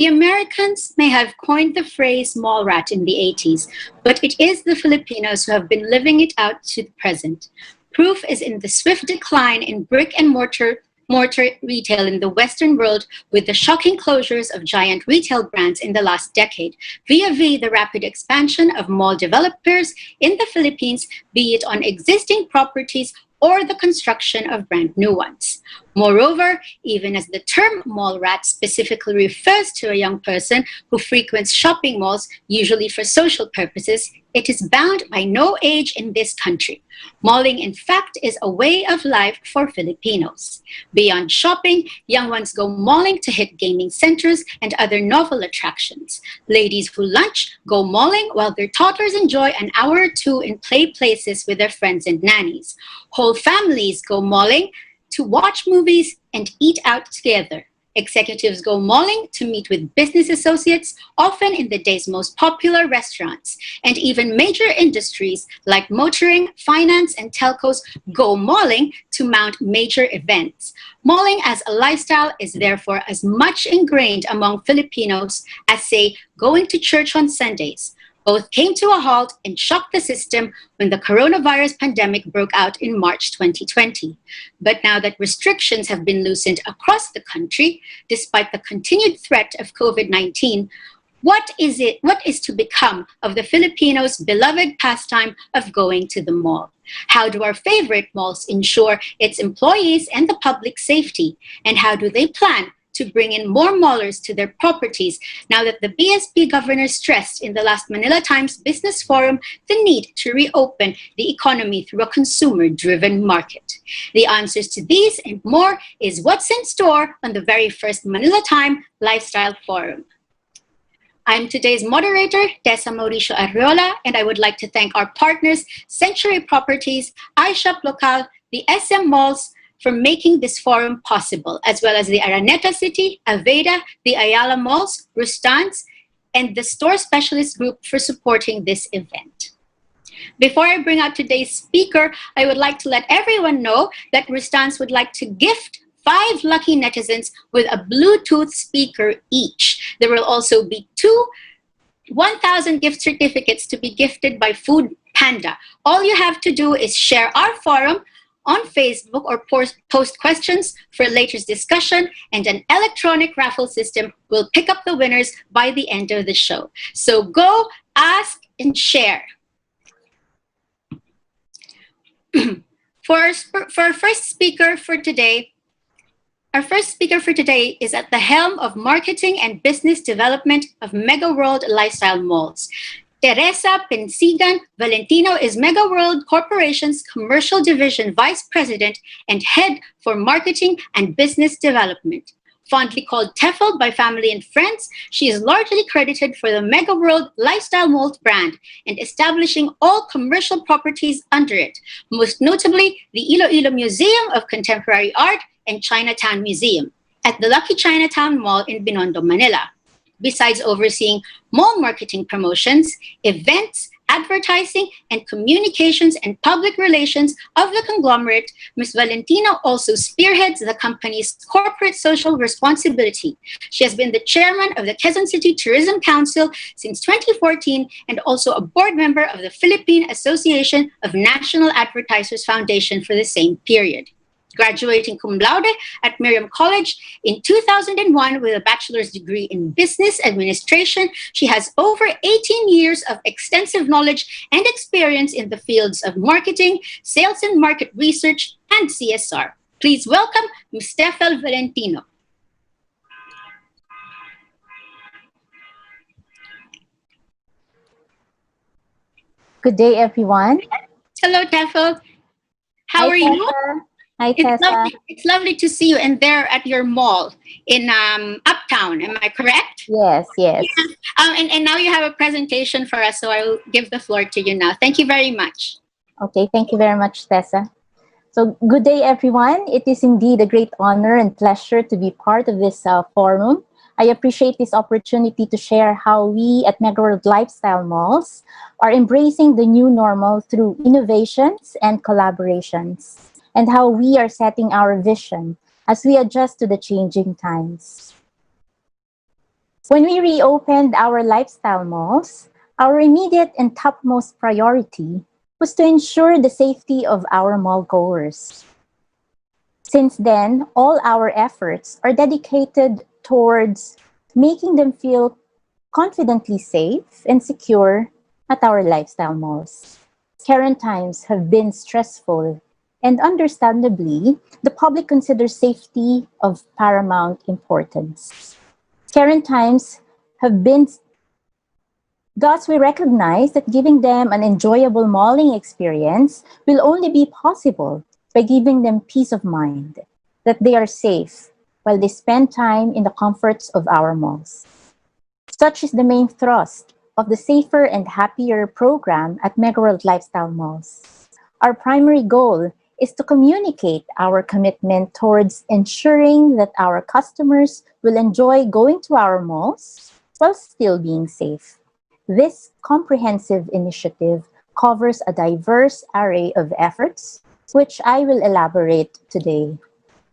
The Americans may have coined the phrase mall rat in the 80s, but it is the Filipinos who have been living it out to the present. Proof is in the swift decline in brick and mortar retail in the Western world, with the shocking closures of giant retail brands in the last decade, vis-a-vis the rapid expansion of mall developers in the Philippines, be it on existing properties or the construction of brand new ones. Moreover, even as the term mall rat specifically refers to a young person who frequents shopping malls, usually for social purposes, it is bound by no age in this country. Malling, in fact, is a way of life for Filipinos. Beyond shopping, young ones go malling to hit gaming centers and other novel attractions. Ladies who lunch go malling while their toddlers enjoy an hour or two in play places with their friends and nannies. Whole families go malling to watch movies and eat out together. Executives go malling to meet with business associates, often in the day's most popular restaurants. And even major industries like motoring, finance, and telcos go malling to mount major events. Malling as a lifestyle is therefore as much ingrained among Filipinos as, say, going to church on Sundays. Both came to a halt and shocked the system when the coronavirus pandemic broke out in March 2020. But now that restrictions have been loosened across the country, despite the continued threat of COVID-19, what is to become of the Filipinos' beloved pastime of going to the mall? How do our favorite malls ensure its employees and the public safety? And how do they plan to bring in more maulers to their properties now that the BSP governor stressed in the last Manila Times Business Forum the need to reopen the economy through a consumer-driven market? The answers to these and more is what's in store on the very first Manila Time Lifestyle Forum. I'm today's moderator, Tessa Mauricio Arriola, and I would like to thank our partners, Century Properties, iShop Local, the SM Malls, for making this forum possible, as well as the Araneta City, Aveda, the Ayala Malls, Rustans, and the Store Specialist Group for supporting this event. Before I bring out today's speaker, I would like to let everyone know that Rustans would like to gift 5 lucky netizens with a Bluetooth speaker each. There will also be 1,000 gift certificates to be gifted by Food Panda. All you have to do is share our forum on Facebook or post questions for later discussion, and an electronic raffle system will pick up the winners by the end of the show. So go, ask, and share. For our first speaker for today, is at the helm of marketing and business development of Mega World Lifestyle Malls. Teresa Pensigan Valentino is Mega World Corporation's Commercial Division Vice President and Head for Marketing and Business Development. Fondly called Tefl by family and friends, she is largely credited for the Mega World Lifestyle Malt brand and establishing all commercial properties under it, most notably the Iloilo Museum of Contemporary Art and Chinatown Museum at the Lucky Chinatown Mall in Binondo, Manila. Besides overseeing mall marketing promotions, events, advertising, and communications and public relations of the conglomerate, Ms. Valentino also spearheads the company's corporate social responsibility. She has been the chairman of the Quezon City Tourism Council since 2014 and also a board member of the Philippine Association of National Advertisers Foundation for the same period. Graduating cum laude at Miriam College in 2001 with a bachelor's degree in business administration, she has over 18 years of extensive knowledge and experience in the fields of marketing, sales and market research, and CSR. Please welcome Ms. Tefl Valentino. Good day, everyone. Hello, Tefl. How are you? Hi, Tessa. It's lovely to see you and there at your mall in Uptown. Am I correct? Yes. Yeah. And now you have a presentation for us, so I will give the floor to you now. Thank you very much. Okay, thank you very much, Tessa. So good day, everyone. It is indeed a great honor and pleasure to be part of this forum. I appreciate this opportunity to share how we at Mega World Lifestyle Malls are embracing the new normal through innovations and collaborations, and how we are setting our vision as we adjust to the changing times. When we reopened our lifestyle malls, our immediate and topmost priority was to ensure the safety of our mall goers. Since then, all our efforts are dedicated towards making them feel confidently safe and secure at our lifestyle malls. Current times have been stressful, and understandably, the public considers safety of paramount importance. Current times have been Thus, we recognize that giving them an enjoyable malling experience will only be possible by giving them peace of mind, that they are safe while they spend time in the comforts of our malls. Such is the main thrust of the Safer and Happier program at Megaworld Lifestyle Malls. Our primary goal is to communicate our commitment towards ensuring that our customers will enjoy going to our malls while still being safe. This comprehensive initiative covers a diverse array of efforts, which I will elaborate today.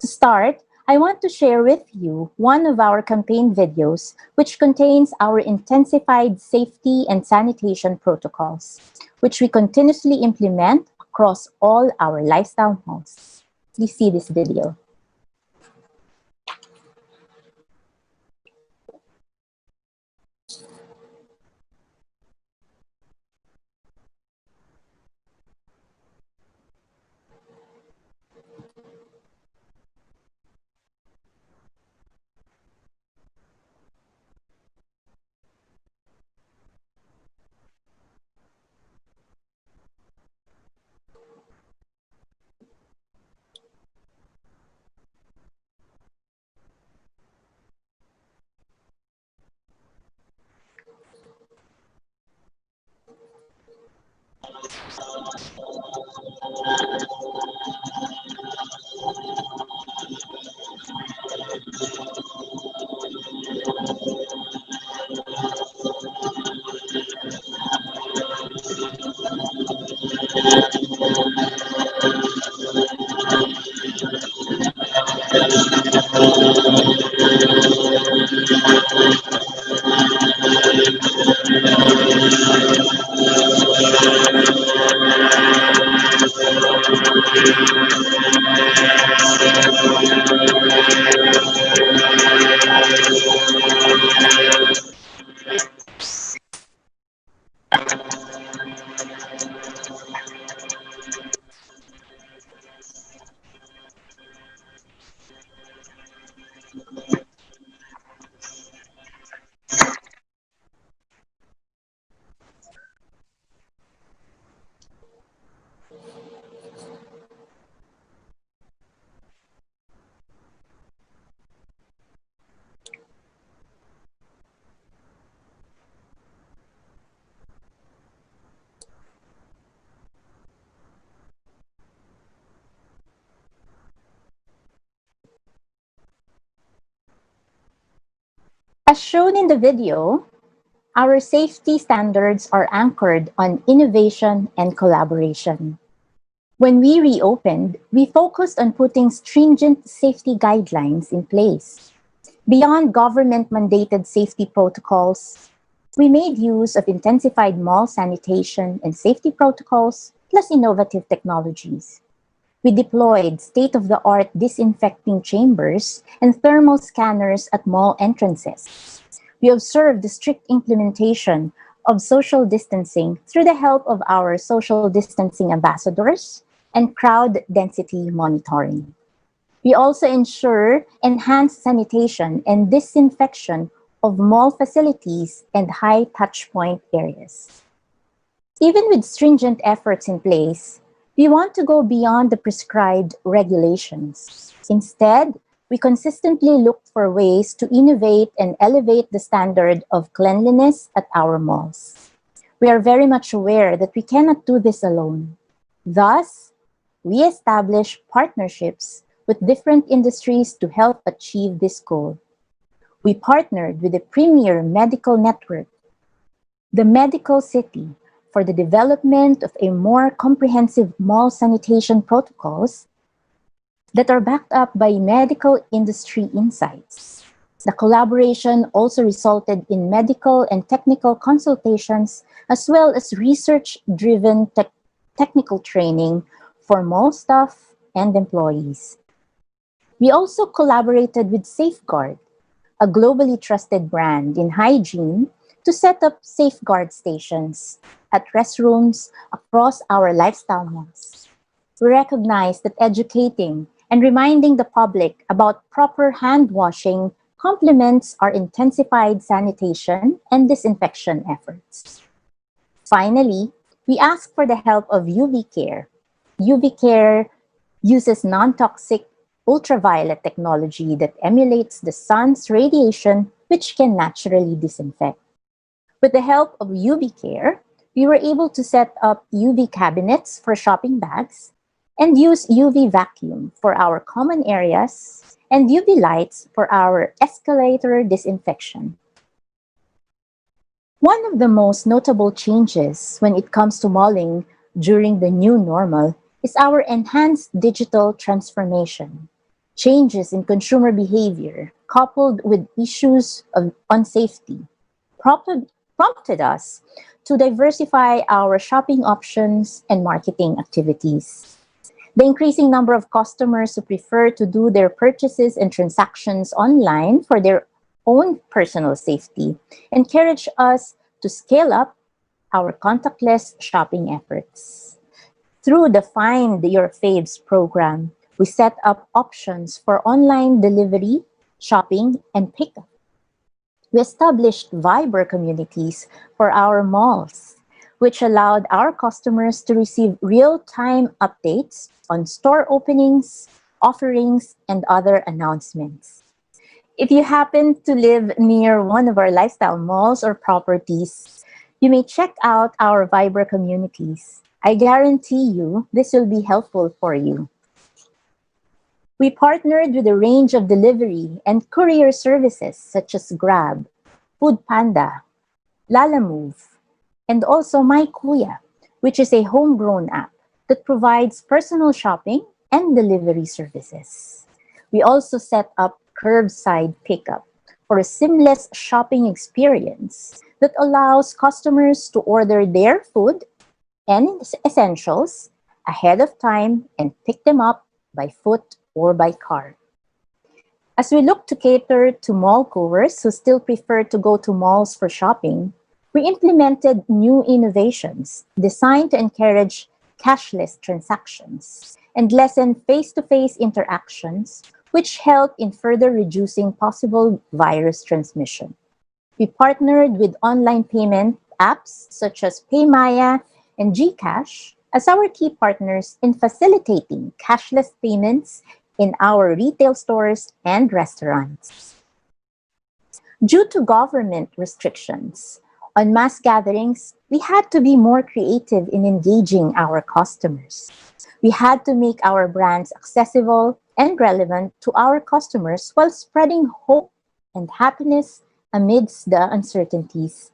To start, I want to share with you one of our campaign videos, which contains our intensified safety and sanitation protocols, which we continuously implement across all our lifestyle malls. Please see this video. As shown in the video, our safety standards are anchored on innovation and collaboration. When we reopened, we focused on putting stringent safety guidelines in place. Beyond government-mandated safety protocols, we made use of intensified mall sanitation and safety protocols, plus innovative technologies. We deployed state-of-the-art disinfecting chambers and thermal scanners at mall entrances. We observed the strict implementation of social distancing through the help of our social distancing ambassadors and crowd density monitoring. We also ensure enhanced sanitation and disinfection of mall facilities and high touchpoint areas. Even with stringent efforts in place, we want to go beyond the prescribed regulations. Instead, we consistently look for ways to innovate and elevate the standard of cleanliness at our malls. We are very much aware that we cannot do this alone. Thus, we establish partnerships with different industries to help achieve this goal. We partnered with the premier medical network, the Medical City, for the development of a more comprehensive mall sanitation protocols that are backed up by medical industry insights. The collaboration also resulted in medical and technical consultations, as well as research-driven technical training for mall staff and employees. We also collaborated with Safeguard, a globally trusted brand in hygiene, to set up safeguard stations at restrooms across our lifestyle malls. We recognize that educating and reminding the public about proper hand washing complements our intensified sanitation and disinfection efforts. Finally, we ask for the help of UV Care. UV Care uses non-toxic ultraviolet technology that emulates the sun's radiation, which can naturally disinfect. With the help of UV Care, we were able to set up UV cabinets for shopping bags and use UV vacuum for our common areas and UV lights for our escalator disinfection. One of the most notable changes when it comes to malling during the new normal is our enhanced digital transformation. Changes in consumer behavior, coupled with issues on safety, prompted us to diversify our shopping options and marketing activities. The increasing number of customers who prefer to do their purchases and transactions online for their own personal safety encouraged us to scale up our contactless shopping efforts. Through the Find Your Faves program, we set up options for online delivery, shopping, and pickup. We established Viber communities for our malls, which allowed our customers to receive real-time updates on store openings, offerings, and other announcements. If you happen to live near one of our lifestyle malls or properties, you may check out our Viber communities. I guarantee you this will be helpful for you. We partnered with a range of delivery and courier services such as Grab, Foodpanda, Lalamove, and also My Kuya, which is a homegrown app that provides personal shopping and delivery services. We also set up curbside pickup for a seamless shopping experience that allows customers to order their food and essentials ahead of time and pick them up by foot or by car. As we look to cater to mall goers who still prefer to go to malls for shopping, we implemented new innovations designed to encourage cashless transactions and lessen face-to-face interactions, which help in further reducing possible virus transmission. We partnered with online payment apps such as PayMaya and GCash as our key partners in facilitating cashless payments in our retail stores and restaurants. Due to government restrictions on mass gatherings, we had to be more creative in engaging our customers. We had to make our brands accessible and relevant to our customers while spreading hope and happiness amidst the uncertainties.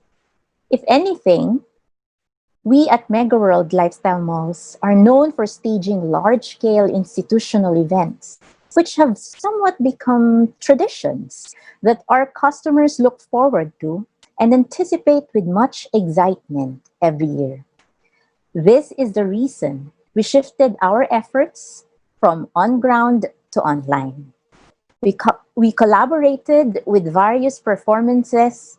If anything, we at Mega World Lifestyle Malls are known for staging large-scale institutional events, which have somewhat become traditions that our customers look forward to and anticipate with much excitement every year. This is the reason we shifted our efforts from on-ground to online. We collaborated with various performers,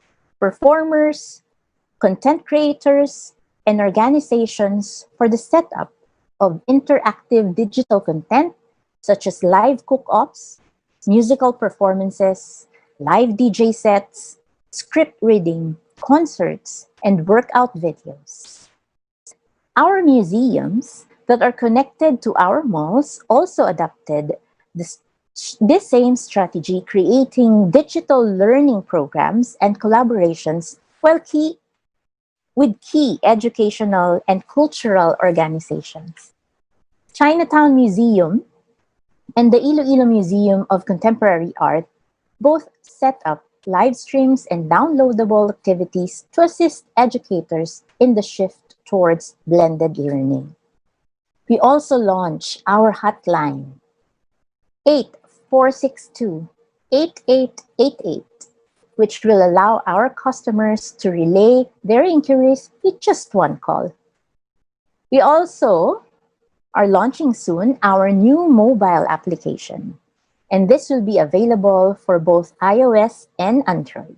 content creators, and organizations for the setup of interactive digital content such as live cook-offs, musical performances, live DJ sets, script reading, concerts, and workout videos. Our museums that are connected to our malls also adopted this same strategy, creating digital learning programs and collaborations with key educational and cultural organizations. Chinatown Museum and the Iloilo Museum of Contemporary Art both set up live streams and downloadable activities to assist educators in the shift towards blended learning. We also launched our hotline, 8462 8888, which will allow our customers to relay their inquiries with just one call. We also are launching soon our new mobile application, and this will be available for both iOS and Android.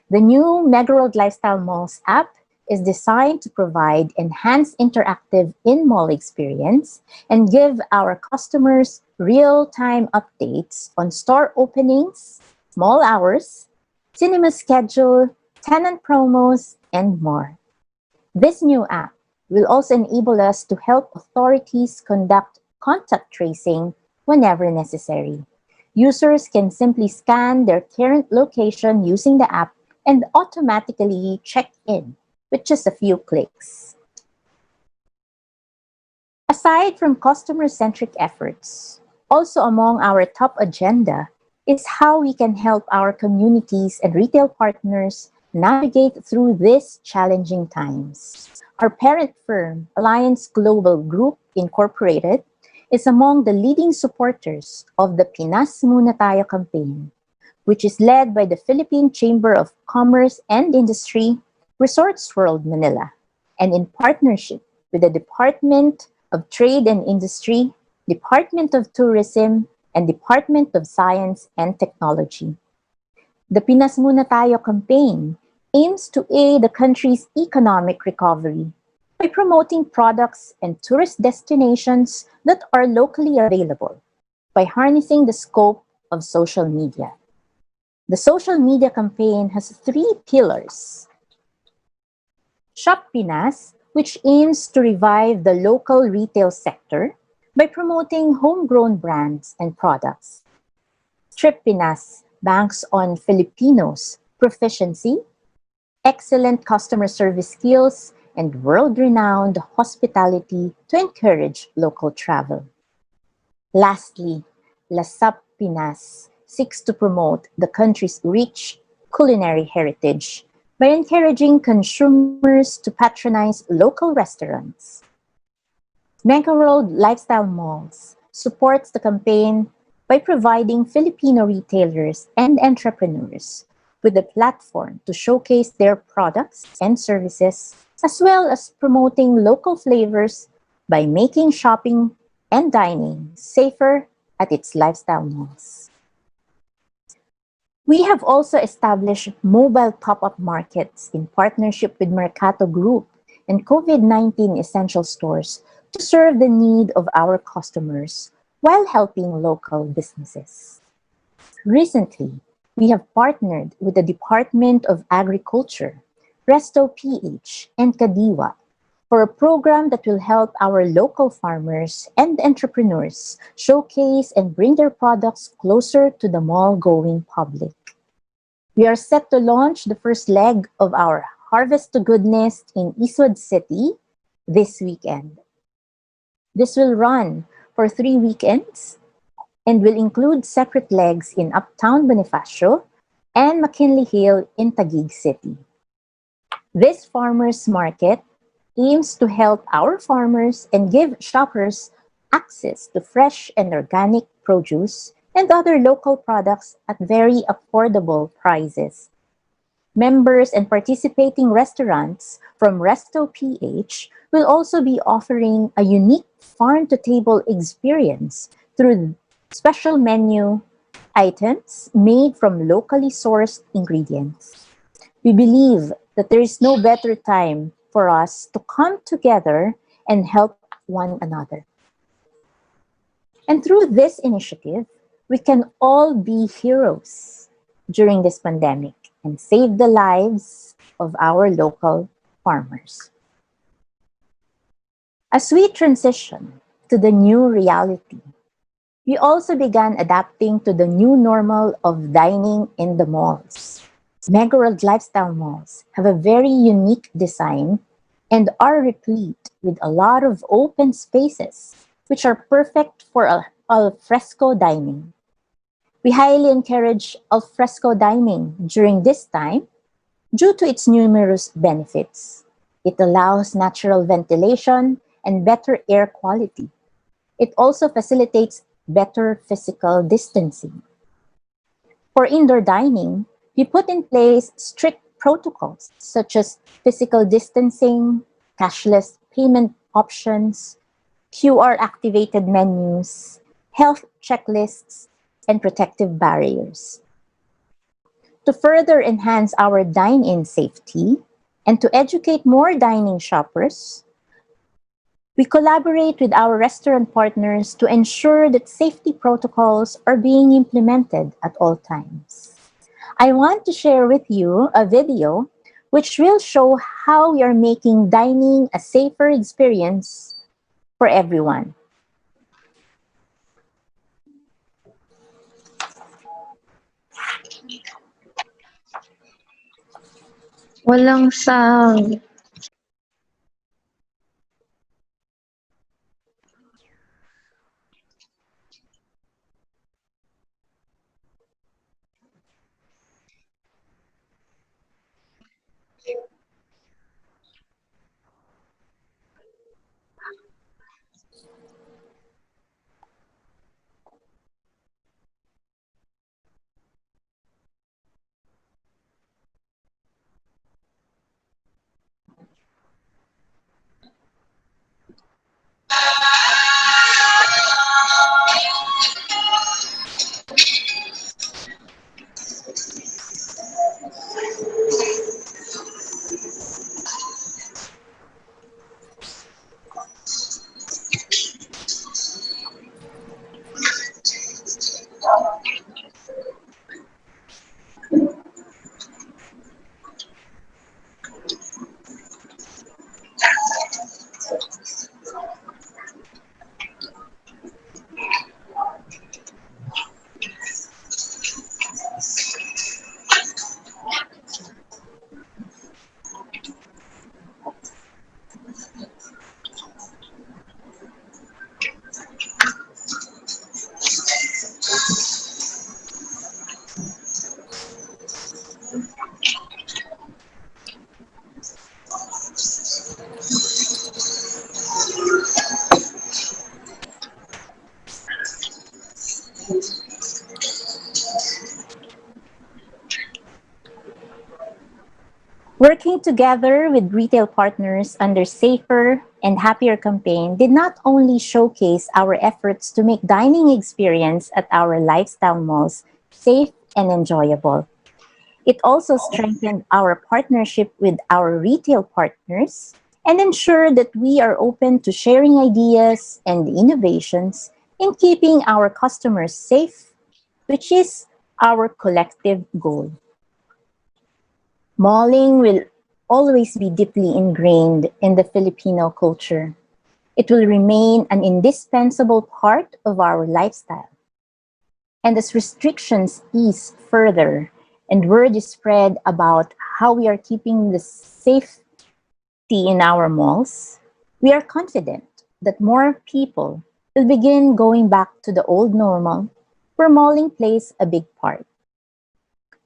The new Megaworld Lifestyle Malls app is designed to provide enhanced interactive in-mall experience and give our customers real-time updates on store openings, mall hours, cinema schedule, tenant promos, and more. This new app will also enable us to help authorities conduct contact tracing whenever necessary. Users can simply scan their current location using the app and automatically check in with just a few clicks. Aside from customer-centric efforts, also among our top agenda is how we can help our communities and retail partners navigate through these challenging times. Our parent firm, Alliance Global Group Incorporated, is among the leading supporters of the Pinas Muna Tayo campaign, which is led by the Philippine Chamber of Commerce and Industry, Resorts World Manila, and in partnership with the Department of Trade and Industry, Department of Tourism, and Department of Science and Technology. The Pinas Muna Tayo campaign aims to aid the country's economic recovery by promoting products and tourist destinations that are locally available by harnessing the scope of social media. The social media campaign has three pillars. Shop Pinas, which aims to revive the local retail sector by promoting homegrown brands and products. Trip Pinas banks on Filipinos' proficiency, excellent customer service skills, and world-renowned hospitality to encourage local travel. Lastly, Lasap Pinas seeks to promote the country's rich culinary heritage by encouraging consumers to patronize local restaurants. Mega World Lifestyle Malls supports the campaign by providing Filipino retailers and entrepreneurs with a platform to showcase their products and services, as well as promoting local flavors by making shopping and dining safer at its lifestyle malls. We have also established mobile pop-up markets in partnership with Mercato Group and COVID-19 essential stores to serve the need of our customers while helping local businesses. Recently, we have partnered with the Department of Agriculture, Resto PH, and Kadiwa for a program that will help our local farmers and entrepreneurs showcase and bring their products closer to the mall-going public. We are set to launch the first leg of our Harvest to Goodness in Eastwood City this weekend. This will run for 3 weekends and will include separate legs in Uptown Bonifacio and McKinley Hill in Taguig City. This farmers market aims to help our farmers and give shoppers access to fresh and organic produce and other local products at very affordable prices. Members and participating restaurants from Resto PH will also be offering a unique farm-to-table experience through special menu items made from locally sourced ingredients. We believe that there is no better time for us to come together and help one another. And through this initiative, we can all be heroes during this pandemic and save the lives of our local farmers. As we transition to the new reality, we also began adapting to the new normal of dining in the malls. Mega World Lifestyle Malls have a very unique design and are replete with a lot of open spaces, which are perfect for al fresco dining. We highly encourage al fresco dining during this time due to its numerous benefits. It allows natural ventilation and better air quality. It also facilitates better physical distancing. For indoor dining, we put in place strict protocols such as physical distancing, cashless payment options, QR activated menus, health checklists, and protective barriers. To further enhance our dine in safety and to educate more dining shoppers, we collaborate with our restaurant partners to ensure that safety protocols are being implemented at all times. I want to share with you a video which will show how we are making dining a safer experience for everyone. Walang sound. Working together with retail partners under Safer and Happier campaign did not only showcase our efforts to make dining experience at our lifestyle malls safe and enjoyable. It also strengthened our partnership with our retail partners and ensured that we are open to sharing ideas and innovations in keeping our customers safe, which is our collective goal. Malling will always be deeply ingrained in the Filipino culture. It will remain an indispensable part of our lifestyle. And as restrictions ease further and word is spread about how we are keeping the safety in our malls, we are confident that more people will begin going back to the old normal where malling plays a big part.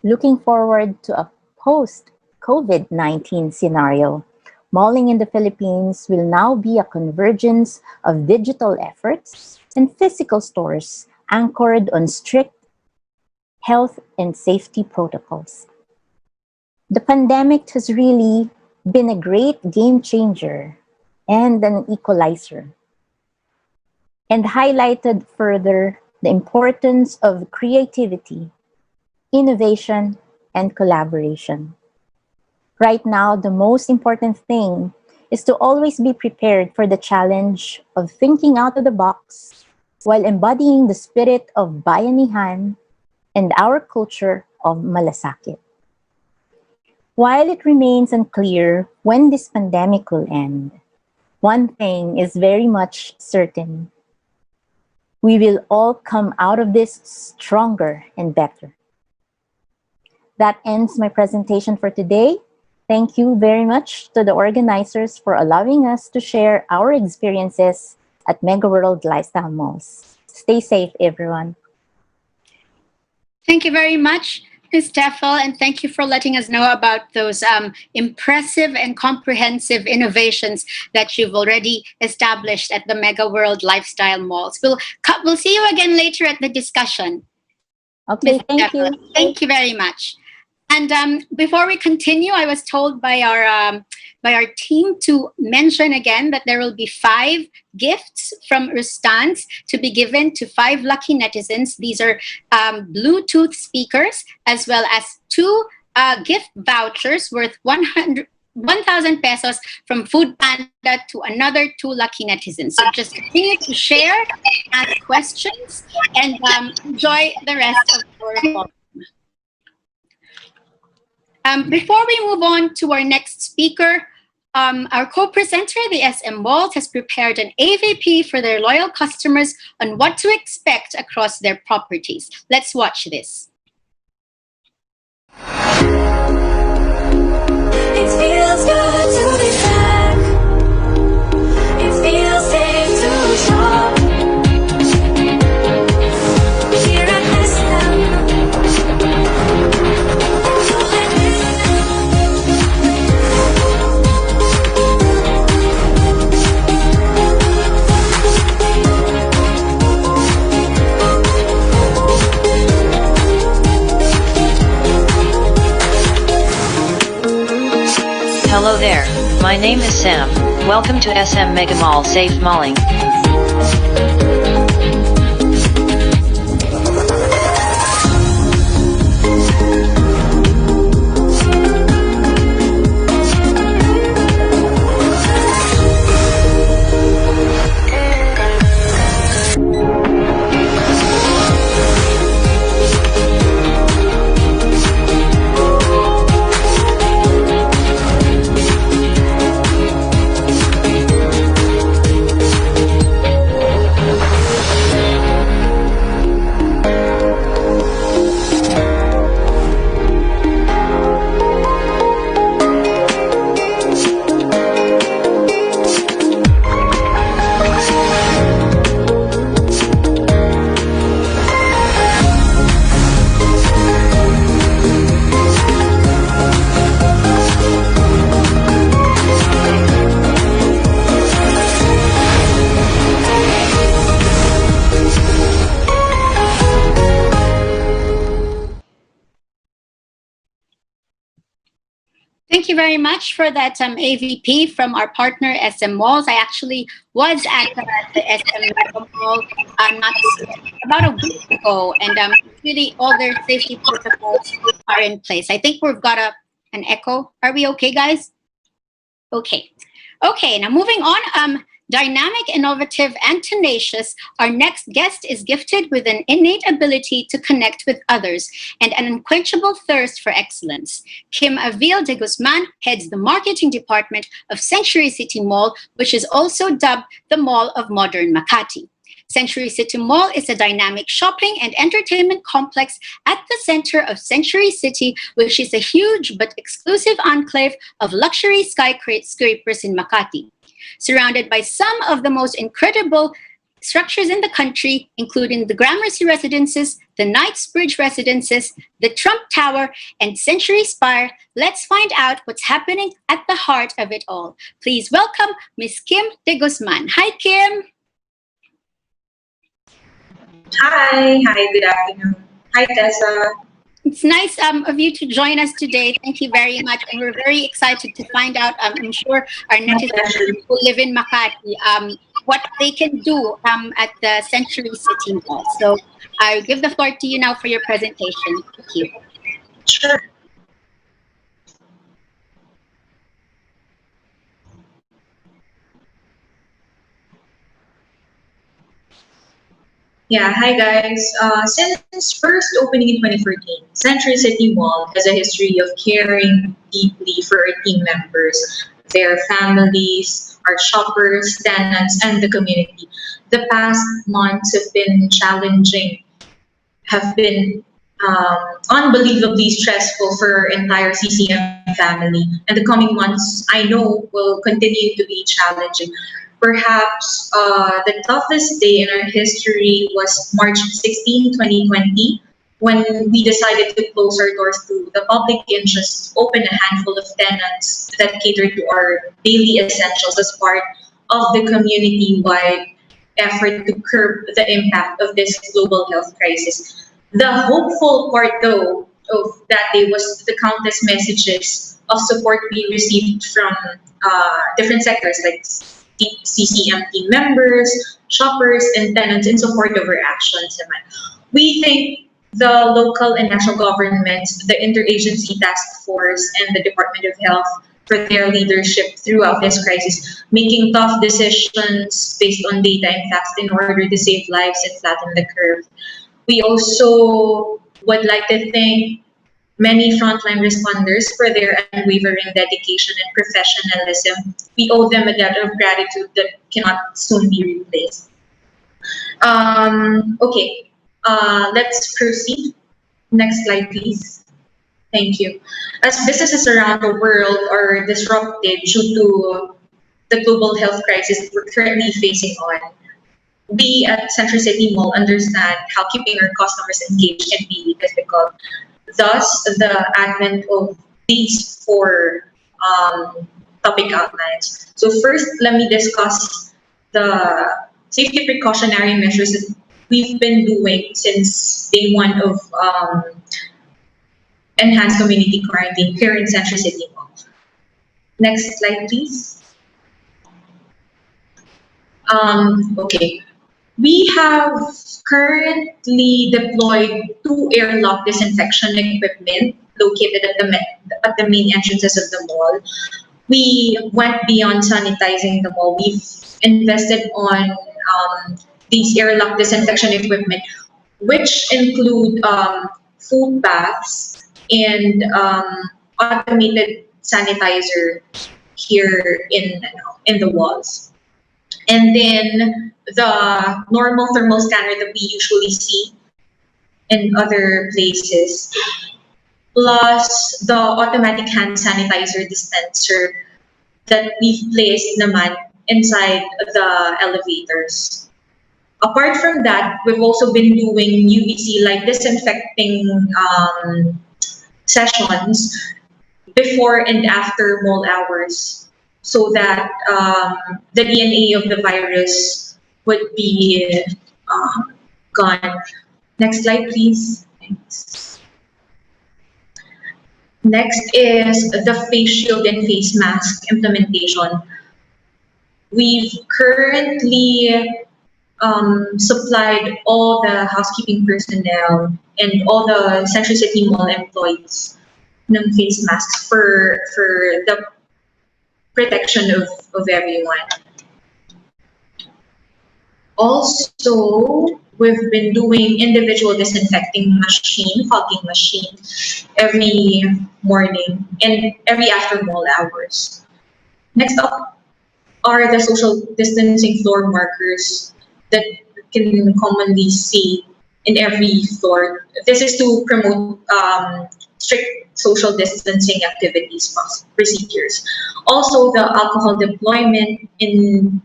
Looking forward to a post COVID-19 scenario, malling in the Philippines will now be a convergence of digital efforts and physical stores anchored on strict health and safety protocols. The pandemic has really been a great game changer and an equalizer, and highlighted further the importance of creativity, innovation, and collaboration. Right now, the most important thing is to always be prepared for the challenge of thinking out of the box while embodying the spirit of bayanihan and our culture of malasakit. While it remains unclear when this pandemic will end, one thing is very much certain. We will all come out of this stronger and better. That ends my presentation for today. Thank you very much to the organizers for allowing us to share our experiences at Mega World Lifestyle Malls. Stay safe, everyone. Thank you very much, Ms. Teffel, and thank you for letting us know about those impressive and comprehensive innovations that you've already established at the Mega World Lifestyle Malls. We'll see you again later at the discussion. Okay, Ms. thank Deborah, you. thank you very much. And before we continue, I was told by our team to mention again that there will be 5 gifts from Rustans to be given to 5 lucky netizens. These are Bluetooth speakers, as well as 2 gift vouchers worth 1,000 pesos from Food Panda to another 2 lucky netizens. So just continue to share, ask questions, and enjoy the rest of our call. Before we move on to our next speaker, our co-presenter, the SM Malls, has prepared an AVP for their loyal customers on what to expect across their properties. Let's watch this. It feels good to be back. It feels safe to shop. Here at SM. Hello there, my name is Sam. Welcome to SM Mega Mall Safe Malling. Thank you very much for that AVP from our partner SM Malls. I actually was at the SM Mall not about a week ago, and really all their safety protocols are in place. I think we've got an echo. Are we okay, guys? Okay. Okay, now moving on. Dynamic, innovative, and tenacious, our next guest is gifted with an innate ability to connect with others and an unquenchable thirst for excellence. Kim Avil de Guzman heads the marketing department of Century City Mall, which is also dubbed the Mall of Modern Makati. Century City Mall is a dynamic shopping and entertainment complex at the center of Century City, which is a huge but exclusive enclave of luxury skyscrapers in Makati. Surrounded by some of the most incredible structures in the country, including the Gramercy Residences, the Knightsbridge Residences, the Trump Tower, and Century Spire, let's find out what's happening at the heart of it all. Please welcome Ms. Kim de Guzman. Hi, Kim. Hi, good afternoon. Hi, Tessa. It's nice of you to join us today. Thank you very much. And we're very excited to find out, I'm sure our netizens who live in Makati, what they can do at the Century City Mall. So I give the floor to you now for your presentation. Thank you. Sure. Yeah, hi guys. Since first opening in 2014, Century City Mall has a history of caring deeply for our team members, their families, our shoppers, tenants, and the community. The past months have been unbelievably stressful for our entire CCM family. And the coming months, I know, will continue to be challenging. Perhaps the toughest day in our history was March 16, 2020, when we decided to close our doors to the public and just open a handful of tenants that cater to our daily essentials as part of the community-wide effort to curb the impact of this global health crisis. The hopeful part, though, of that day was the countless messages of support we received from different sectors like CCM team members, shoppers, and tenants in support of our actions. We thank the local and national governments, the interagency task force, and the Department of Health for their leadership throughout this crisis, making tough decisions based on data and facts in order to save lives and flatten the curve. We also would like to thank many frontline responders for their unwavering dedication and professionalism. We owe them a debt of gratitude that cannot soon be replaced. Okay, let's proceed. Next slide, please. Thank you. As businesses around the world are disrupted due to the global health crisis we're currently facing on, we at Central City Mall understand how keeping our customers engaged can be difficult. Thus, the advent of these four topic outlines. So first, let me discuss the safety precautionary measures that we've been doing since day one of enhanced community quarantine here in Central City Mall. Next slide, please. Okay. We have currently deployed two airlock disinfection equipment located at the main entrances of the mall. We went beyond sanitizing the mall. We've invested on these airlock disinfection equipment, which include food baths and automated sanitizer here in the walls. And then the normal thermal scanner that we usually see in other places, plus the automatic hand sanitizer dispenser that we've placed naman inside the elevators. Apart from that, we've also been doing UVC light disinfecting sessions before and after mall hours so that the DNA of the virus would be gone. Next slide, please. Thanks. Next is the face shield and face mask implementation. We've currently supplied all the housekeeping personnel and all the Central City Mall employees ng face masks for the protection of everyone. Also, we've been doing individual disinfecting machine, fogging machine every morning and every after mall hours. Next up are the social distancing floor markers that you can commonly see in every floor. This is to promote strict social distancing activities procedures. Also, the alcohol deployment in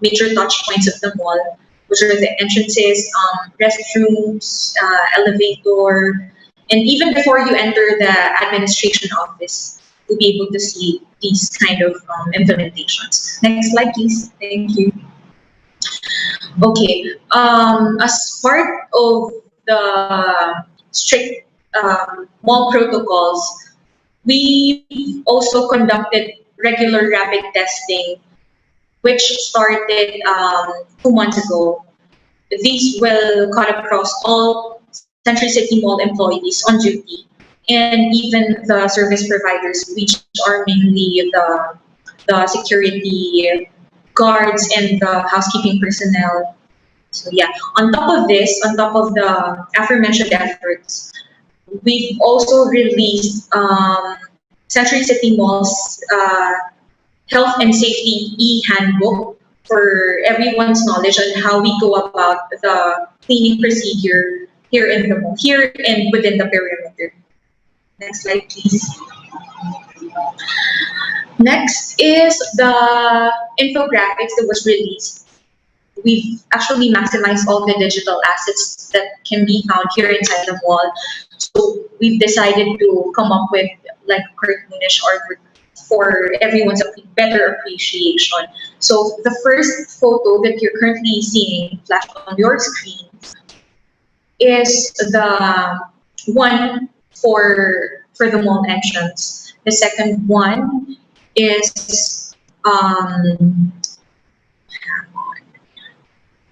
major touch points of the mall, which are the entrances, restrooms, elevator, and even before you enter the administration office, to be able to see these kind of implementations. Next slide, please. Thank you. Okay, as part of the strict mall protocols, we also conducted regular rapid testing, which started 2 months ago. These will cut across all Century City Mall employees on duty and even the service providers, which are mainly the security guards and the housekeeping personnel. So yeah, on top of this, on top of the aforementioned efforts, we've also released Century City Mall's health and safety e-handbook for everyone's knowledge on how we go about the cleaning procedure here in the mall, here and within the perimeter. Next slide, please. Next is the infographics that was released. We've actually maximized all the digital assets that can be found here inside the mall. So we've decided to come up with like cartoonish artwork for everyone's better appreciation. So the first photo that you're currently seeing flashed on your screen is the one for the mall entrance. The second one is um,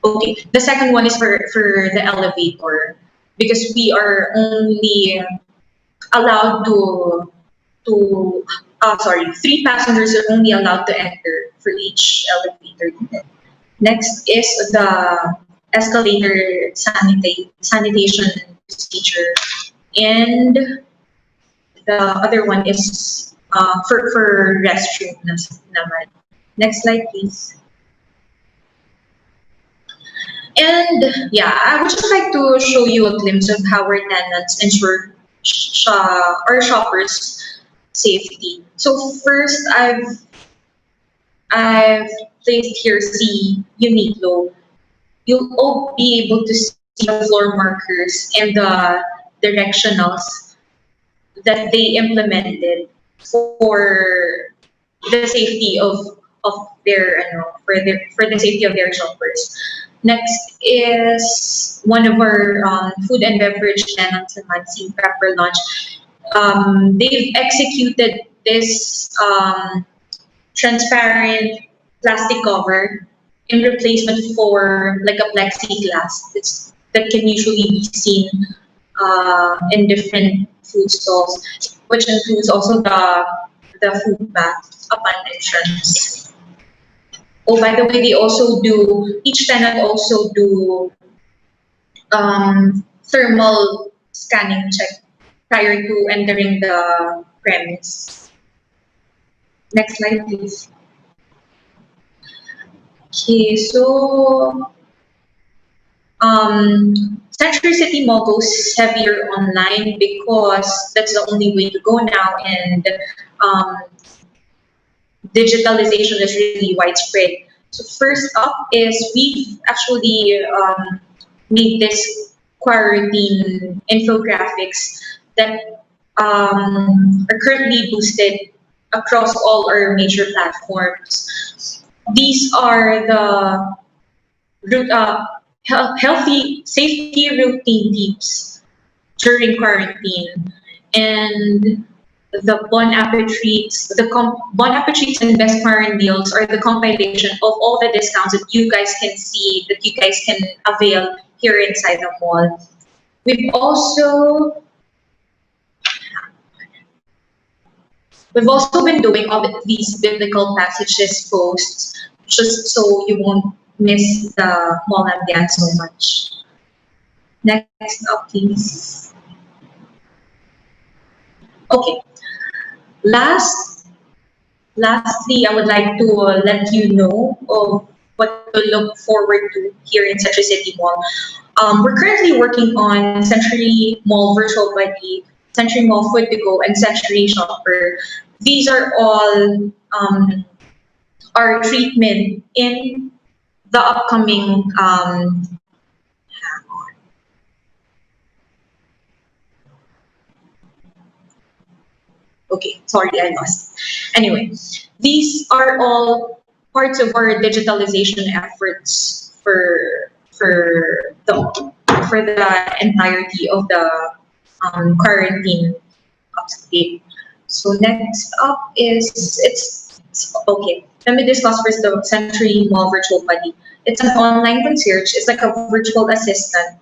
okay. The second one is for the elevator because we are only allowed to sorry, three passengers are only allowed to enter for each elevator unit. Next is the escalator sanitation procedure, and the other one is for restroom naman. Next slide, please. And yeah, I would just like to show you a glimpse of how our tenants ensure our shoppers' safety. So first, I've placed here C Uniqlo. You'll all be able to see the floor markers and the directionals that they implemented for the safety of their for the safety of their shoppers. Next is one of our food and beverage tenants in Mansing Pepper Lunch. They've executed this transparent plastic cover in replacement for like a plexiglass that can usually be seen in different food stalls, which includes also the food bath upon entrance. Oh, by the way, each tenant also do thermal scanning check prior to entering the premise. Next slide, please. Okay, so Century City Mall goes heavier online because that's the only way to go now, and um, digitalization is really widespread. So first up is we've actually made this quarantine infographics that are currently boosted across all our major platforms. These are the healthy safety routine tips during quarantine, and the Bon Appetit treats, Bon Appetit treats and best quarantine deals are the compilation of all the discounts that you guys can see, that you guys can avail here inside the mall. We've also we've also been doing all these biblical passages posts just so you won't miss the mall ambiance so much. Next up, please. Okay. Lastly, I would like to let you know of what to look forward to here in Century City Mall. We're currently working on Century Mall Virtual Buddy, Century Mall Food to Go, and Century Shopper. These are all our treatment in the upcoming okay, sorry, I lost. Anyway, these are all parts of our digitalization efforts for the entirety of the quarantine upstate. So next up is okay. Let me discuss first the Century Mall Virtual Buddy. It's an online concierge. It's like a virtual assistant.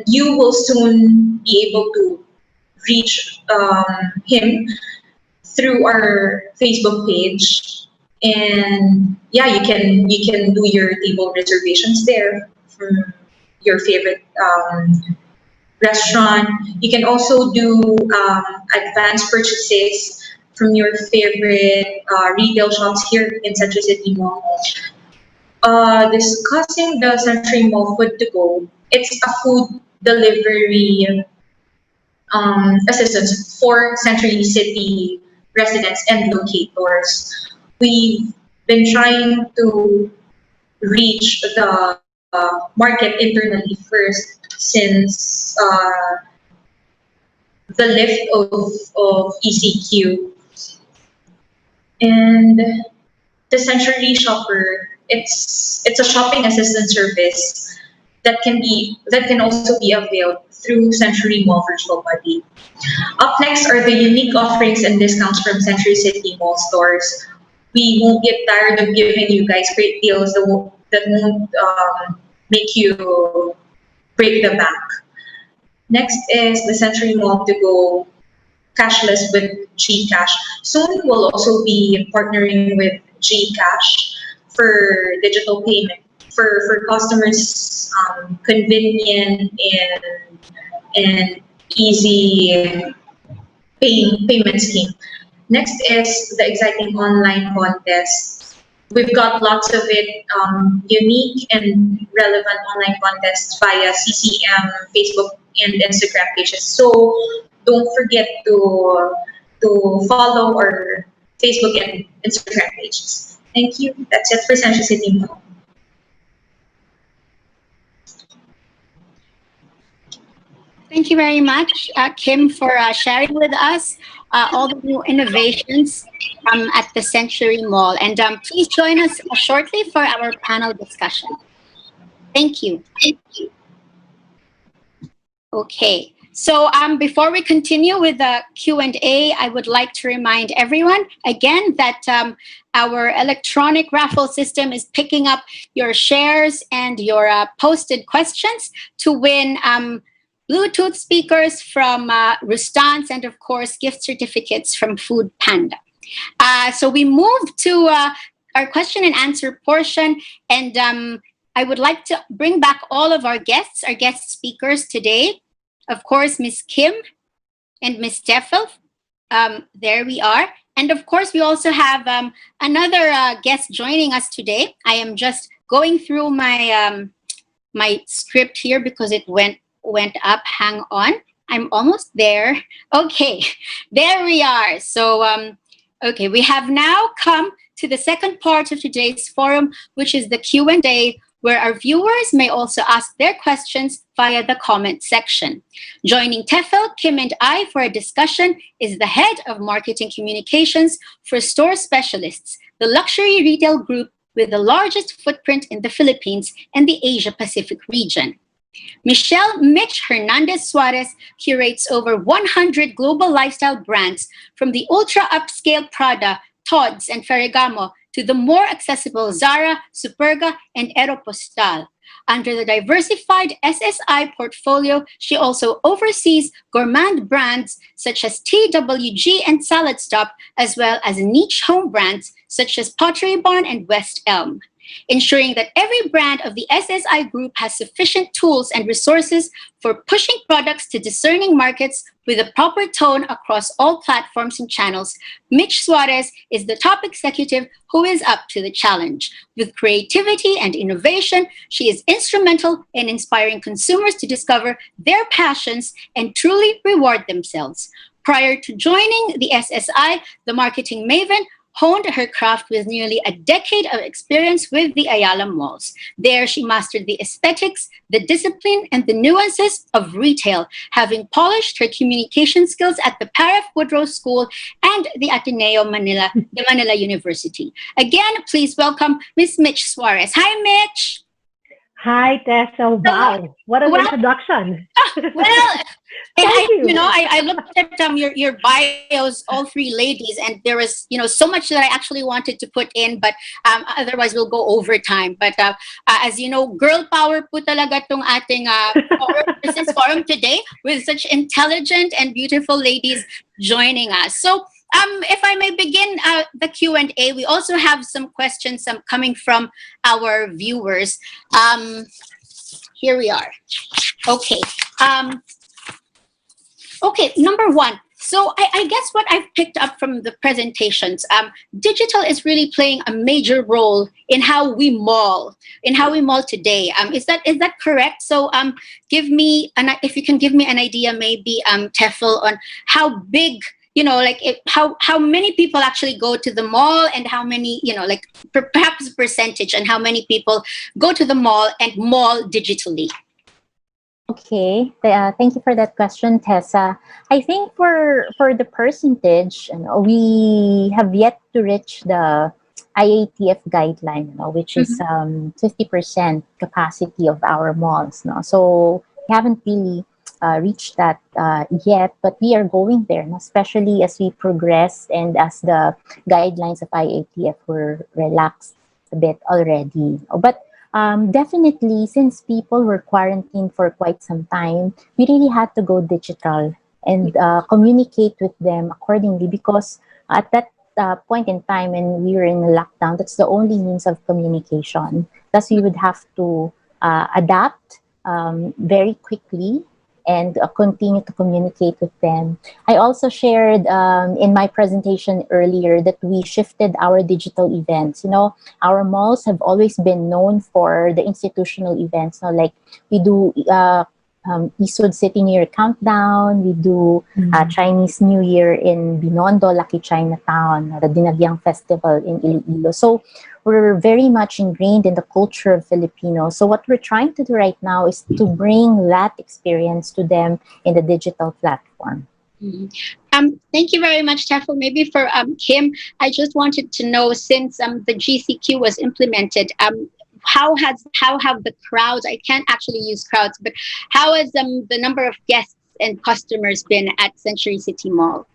You will soon be able to reach him through our Facebook page, and yeah, you can do your table reservations there from your favorite restaurant. You can also do advanced purchases from your favorite retail shops here in Century City Mall. Discussing the Century Mall Food to Go, it's a food delivery assistance for Century City residents and locators. We've been trying to reach the market internally first since the lift of ECQ. And the Century Shopper, it's a shopping assistance service that can also be availed through Century Mall Virtual Buddy. Up next are the unique offerings and discounts from Century City Mall stores. We won't get tired of giving you guys great deals that won't make you break the bank. Next is the Century Mall to go cashless with GCash. Soon we'll also be partnering with GCash for digital payment for customers convenient and easy payment scheme. Next is the exciting online contest. We've got lots of it, unique and relevant online contests via CCM, Facebook, and Instagram pages. So don't forget to follow our Facebook and Instagram pages. Thank you. That's it for Central City Mall. Thank you very much, Kim, for sharing with us all the new innovations at the Century Mall. And please join us shortly for our panel discussion. Thank you. Okay. So before we continue with the Q&A, I would like to remind everyone again that our electronic raffle system is picking up your shares and your posted questions to win Bluetooth speakers from Rustans and, of course, gift certificates from Food Panda. So we moved to our question and answer portion, and I would like to bring back all of our guest speakers today. Of course, Miss Kim and Miss Tefel. There we are. And of course, we also have another guest joining us today. I am just going through my my script here because it went up. Hang on. I'm almost there. Okay, there we are. So, okay, we have now come to the second part of today's forum, which is the Q&A, where our viewers may also ask their questions via the comment section. Joining Tefel, Kim, and I for a discussion is the head of marketing communications for Store Specialists, the luxury retail group with the largest footprint in the Philippines and the Asia-Pacific region. Michelle Mitch Hernandez Suarez curates over 100 global lifestyle brands, from the ultra-upscale Prada, Tod's, and Ferragamo to the more accessible Zara, Superga, and Aeropostale. Under the diversified SSI portfolio, she also oversees gourmand brands such as TWG and Salad Stop, as well as niche home brands such as Pottery Barn and West Elm. Ensuring that every brand of the SSI Group has sufficient tools and resources for pushing products to discerning markets with a proper tone across all platforms and channels, Mitch Suarez is the top executive who is up to the challenge. With creativity and innovation, she is instrumental in inspiring consumers to discover their passions and truly reward themselves. Prior to joining the SSI, the marketing maven honed her craft with nearly a decade of experience with the Ayala malls. There, she mastered the aesthetics, the discipline, and the nuances of retail, having polished her communication skills at the Paref Woodrow School and the Ateneo Manila, the Manila University. Again, please welcome Miss Mitch Suarez. Hi, Mitch. Hi, Tessa. Wow, what an introduction. Well, Thank you. I looked at your bios, all three ladies, and there was so much that I actually wanted to put in, but otherwise we'll go over time. But as you know, girl power po talaga tong ating business forum today, with such intelligent and beautiful ladies joining us. So if I may begin the Q&A, we also have some questions coming from our viewers. Here we are. Okay. Okay, number one. So I guess what I've picked up from the presentations, digital is really playing a major role in how we mall today. Is that correct? So if you can give me an idea, maybe Tefel, on how big, how many people actually go to the mall, and how many, perhaps a percentage, and how many people go to the mall and mall digitally. Okay, thank you for that question, Tessa. I think for the percentage, we have yet to reach the IATF guideline, which is 50% capacity of our malls. No? So we haven't really reached that yet, but we are going there, no? Especially as we progress and as the guidelines of IATF were relaxed a bit already. But definitely, since people were quarantined for quite some time, we really had to go digital and communicate with them accordingly, because at that point in time when we were in lockdown, that's the only means of communication. Thus, we would have to adapt very quickly and continue to communicate with them. I also shared in my presentation earlier that we shifted our digital events. Our malls have always been known for the institutional events. Like we do Eastwood City New Year Countdown. We do Chinese New Year in Binondo, Lucky Chinatown, the Dinagyang Festival in Iloilo. So we're very much ingrained in the culture of Filipinos. So what we're trying to do right now is to bring that experience to them in the digital platform. Thank you very much, Tefo. Maybe for Kim, I just wanted to know, since the GCQ was implemented, how have the crowds, I can't actually use crowds, but how has the number of guests and customers been at Century City Mall?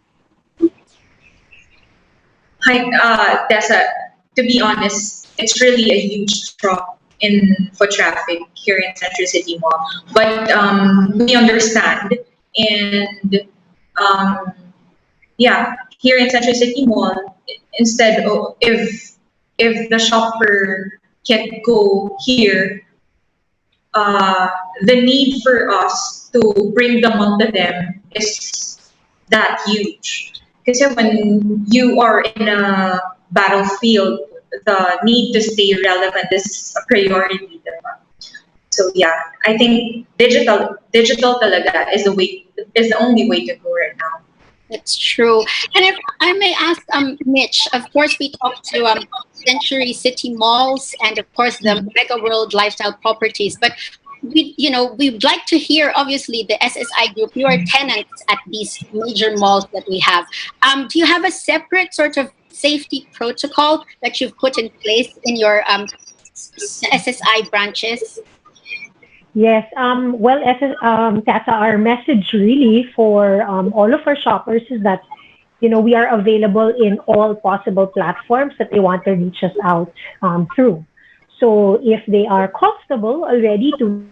Hi, Tessa. To be honest, it's really a huge drop in foot traffic here in Central City Mall. But we understand, and yeah, here in Central City Mall, instead of if the shopper can't go here, the need for us to bring the mall to them is that huge. Because when you are in a battlefield, the need to stay relevant is a priority. Diba? So yeah, I think digital talaga is the only way to go right now. That's true. And if I may ask, Mitch, of course, we talked to Century City Malls and, of course, the Mega World Lifestyle Properties. But we'd like to hear, obviously, the SSI Group. You are tenants at these major malls that we have. Do you have a separate sort of safety protocol that you've put in place in your SSI branches? Yes. Well, Tessa, our message really for all of our shoppers is that, we are available in all possible platforms that they want to reach us out through. So if they are comfortable already to,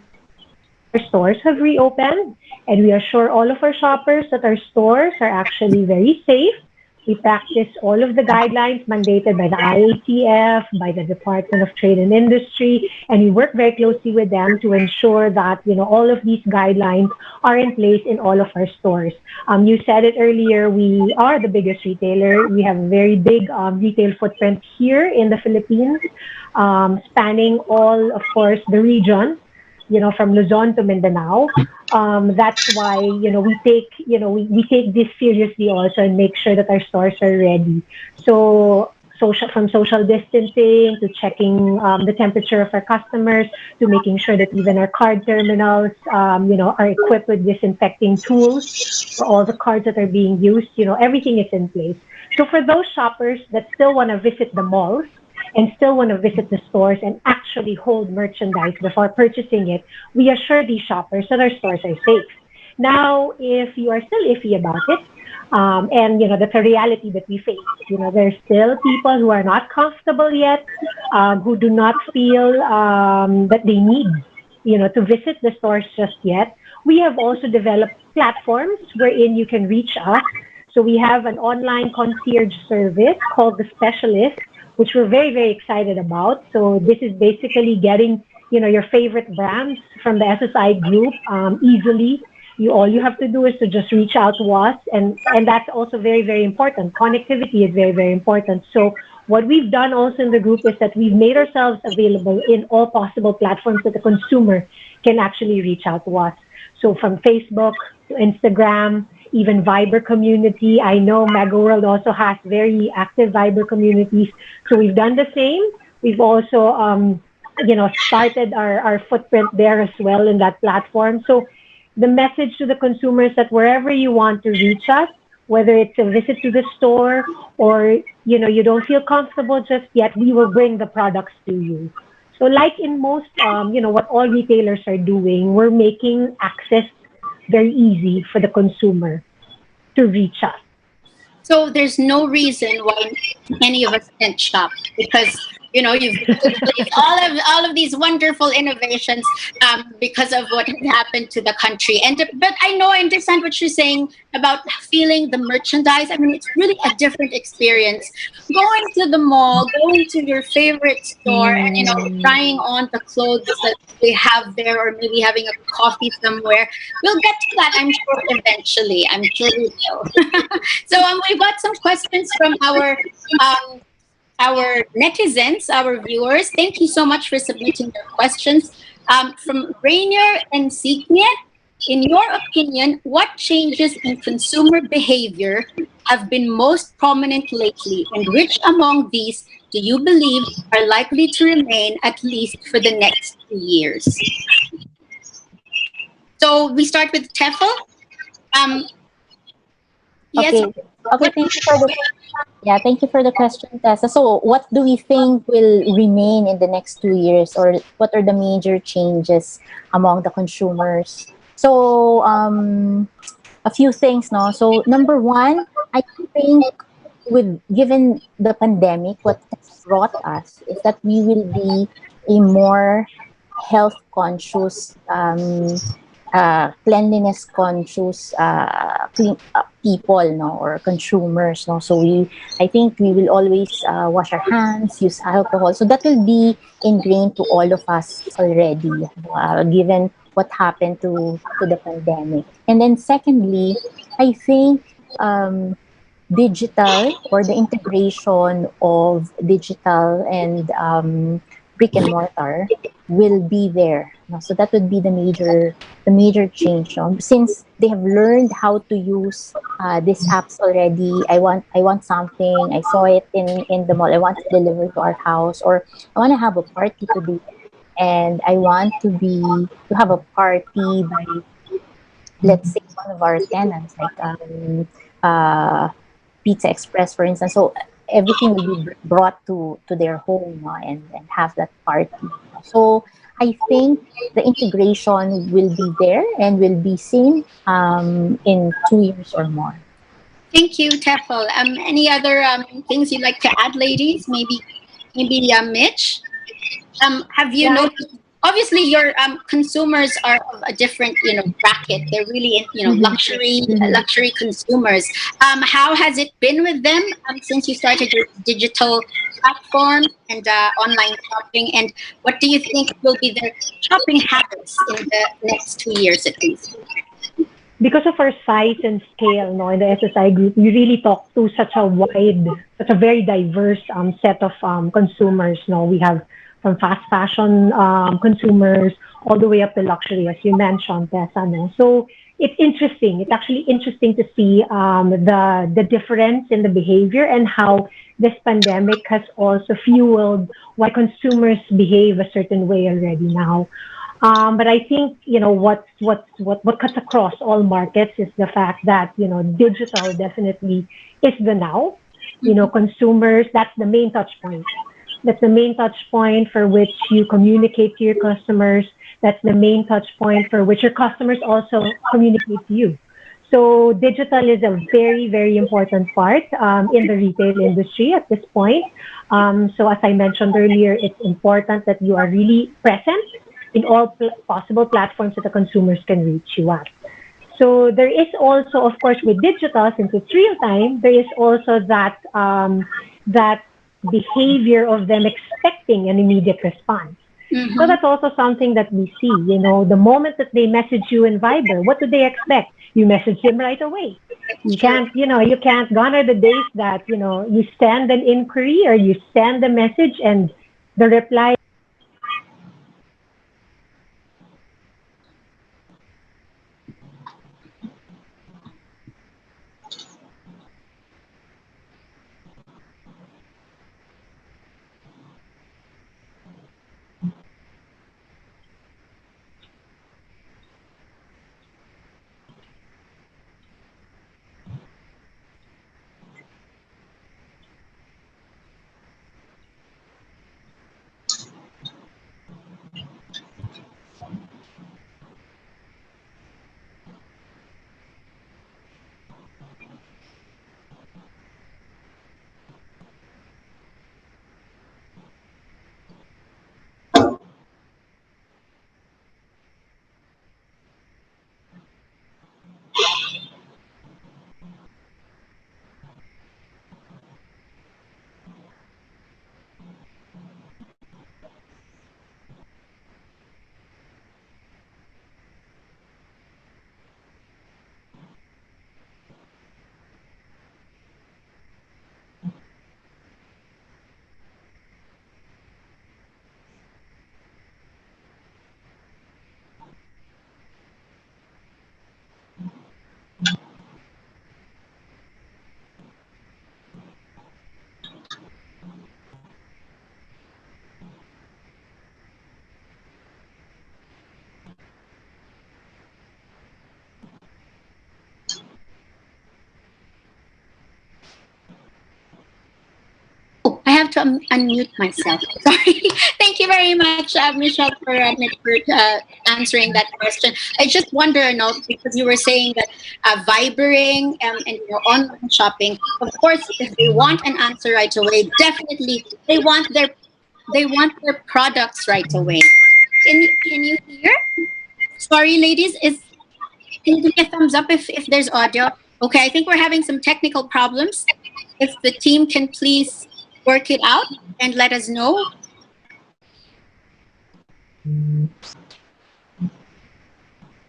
our stores have reopened, and we assure all of our shoppers that our stores are actually very safe. We practice all of the guidelines mandated by the IATF, by the Department of Trade and Industry, and we work very closely with them to ensure that all of these guidelines are in place in all of our stores. You said it earlier, we are the biggest retailer. We have a very big retail footprint here in the Philippines, spanning all, of course, the region. From Luzon to Mindanao. That's why, we take this seriously also and make sure that our stores are ready. So from social distancing to checking the temperature of our customers to making sure that even our card terminals, are equipped with disinfecting tools for all the cards that are being used. Everything is in place. So for those shoppers that still want to visit the malls, and still want to visit the stores and actually hold merchandise before purchasing it, we assure these shoppers that our stores are safe. Now, if you are still iffy about it, and that's a reality that we face. There's still people who are not comfortable yet, who do not feel that they need, to visit the stores just yet. We have also developed platforms wherein you can reach us. So we have an online concierge service called The Specialist, which we're very, very excited about. So this is basically getting, your favorite brands from the SSI Group easily. All you have to do is to just reach out to us, and that's also very, very important. Connectivity is very, very important. So what we've done also in the group is that we've made ourselves available in all possible platforms that the consumer can actually reach out to us. So from Facebook to Instagram, even Viber community. I know Mega World also has very active Viber communities. So we've done the same. We've also, started our footprint there as well in that platform. So the message to the consumers that wherever you want to reach us, whether it's a visit to the store or you don't feel comfortable just yet, we will bring the products to you. So like in most what all retailers are doing, we're making access very easy for the consumer to reach us. So there's no reason why any of us can't shop because you've put in place all of these wonderful innovations because of what had happened to the country. But I understand what you're saying about feeling the merchandise. I mean, it's really a different experience going to the mall, going to your favorite store, and Mm, trying on the clothes that they have there, or maybe having a coffee somewhere. We'll get to that, I'm sure, eventually. I'm sure we will. So we've got some questions from um, our netizens, our viewers. Thank you so much for submitting your questions. From Rainier and Signet, in your opinion, what changes in consumer behavior have been most prominent lately, and which among these do you believe are likely to remain at least for the next 2 years? So we start with Tefel. Um, yes. okay. Okay, thank you for the question, Tessa. So, what do we think will remain in the next 2 years, or what are the major changes among the consumers? So, a few things, no. So, number one, I think with given the pandemic, what has brought us is that we will be a more health conscious, cleanliness conscious people, no, or consumers, no. So I think we will always wash our hands, use alcohol. So that will be ingrained to all of us already, given what happened to the pandemic. And then secondly, I think digital, or the integration of digital and brick and mortar will be there. No? So that would be the major change. No? Since they have learned how to use these apps already, I want something. I saw it in the mall. I want it delivered to our house, or I want to have a party today, and I want to have a party by, let's say, one of our tenants, like uh, Pizza Express, for instance. So everything will be brought to their home, no, and have that party. So I think the integration will be there and will be seen in 2 years or more. Thank you, Tefel. Any other things you'd like to add, ladies? Maybe Mitch. Have you Yeah, noticed? Obviously, your consumers are of a different, bracket. They're really, Mhm, mhm. luxury consumers. How has it been with them since you started your digital platform and online shopping? And what do you think will be their shopping habits in the next 2 years at least? because of our size and scale, no, in the SSI group, we really talk to such a very diverse set of consumers. No, we have from fast fashion consumers all the way up to luxury, as you mentioned, Tessa. No, so it's interesting. It's actually interesting to see the difference in the behavior and how this pandemic has also fueled why consumers behave a certain way already now. But I think what cuts across all markets is the fact that digital definitely is the now. Consumers, that's the main touch point. That's the main touch point for which you communicate to your customers. That's the main touch point for which your customers also communicate to you. So digital is a very, very important part in the retail industry at this point. So as I mentioned earlier, it's important that you are really present in all possible platforms that the consumers can reach you at. So there is also, of course, with digital, since it's real time, there is also that behavior of them expecting an immediate response. So Mm-hmm. that's also something that we see. The moment that they message you in Viber, what do they expect? You message them right away. You True. can't, you can't garner the days that, you send an inquiry or you send a message and the reply to unmute myself. Sorry. Thank you very much, Michelle, for answering that question. I just wonder, because you were saying that vibering and online shopping, of course, if they want an answer right away, definitely they want their products right away. Can you hear? Sorry, ladies, can you give me a thumbs up if there's audio? Okay, I think we're having some technical problems. If the team can please work it out and let us know.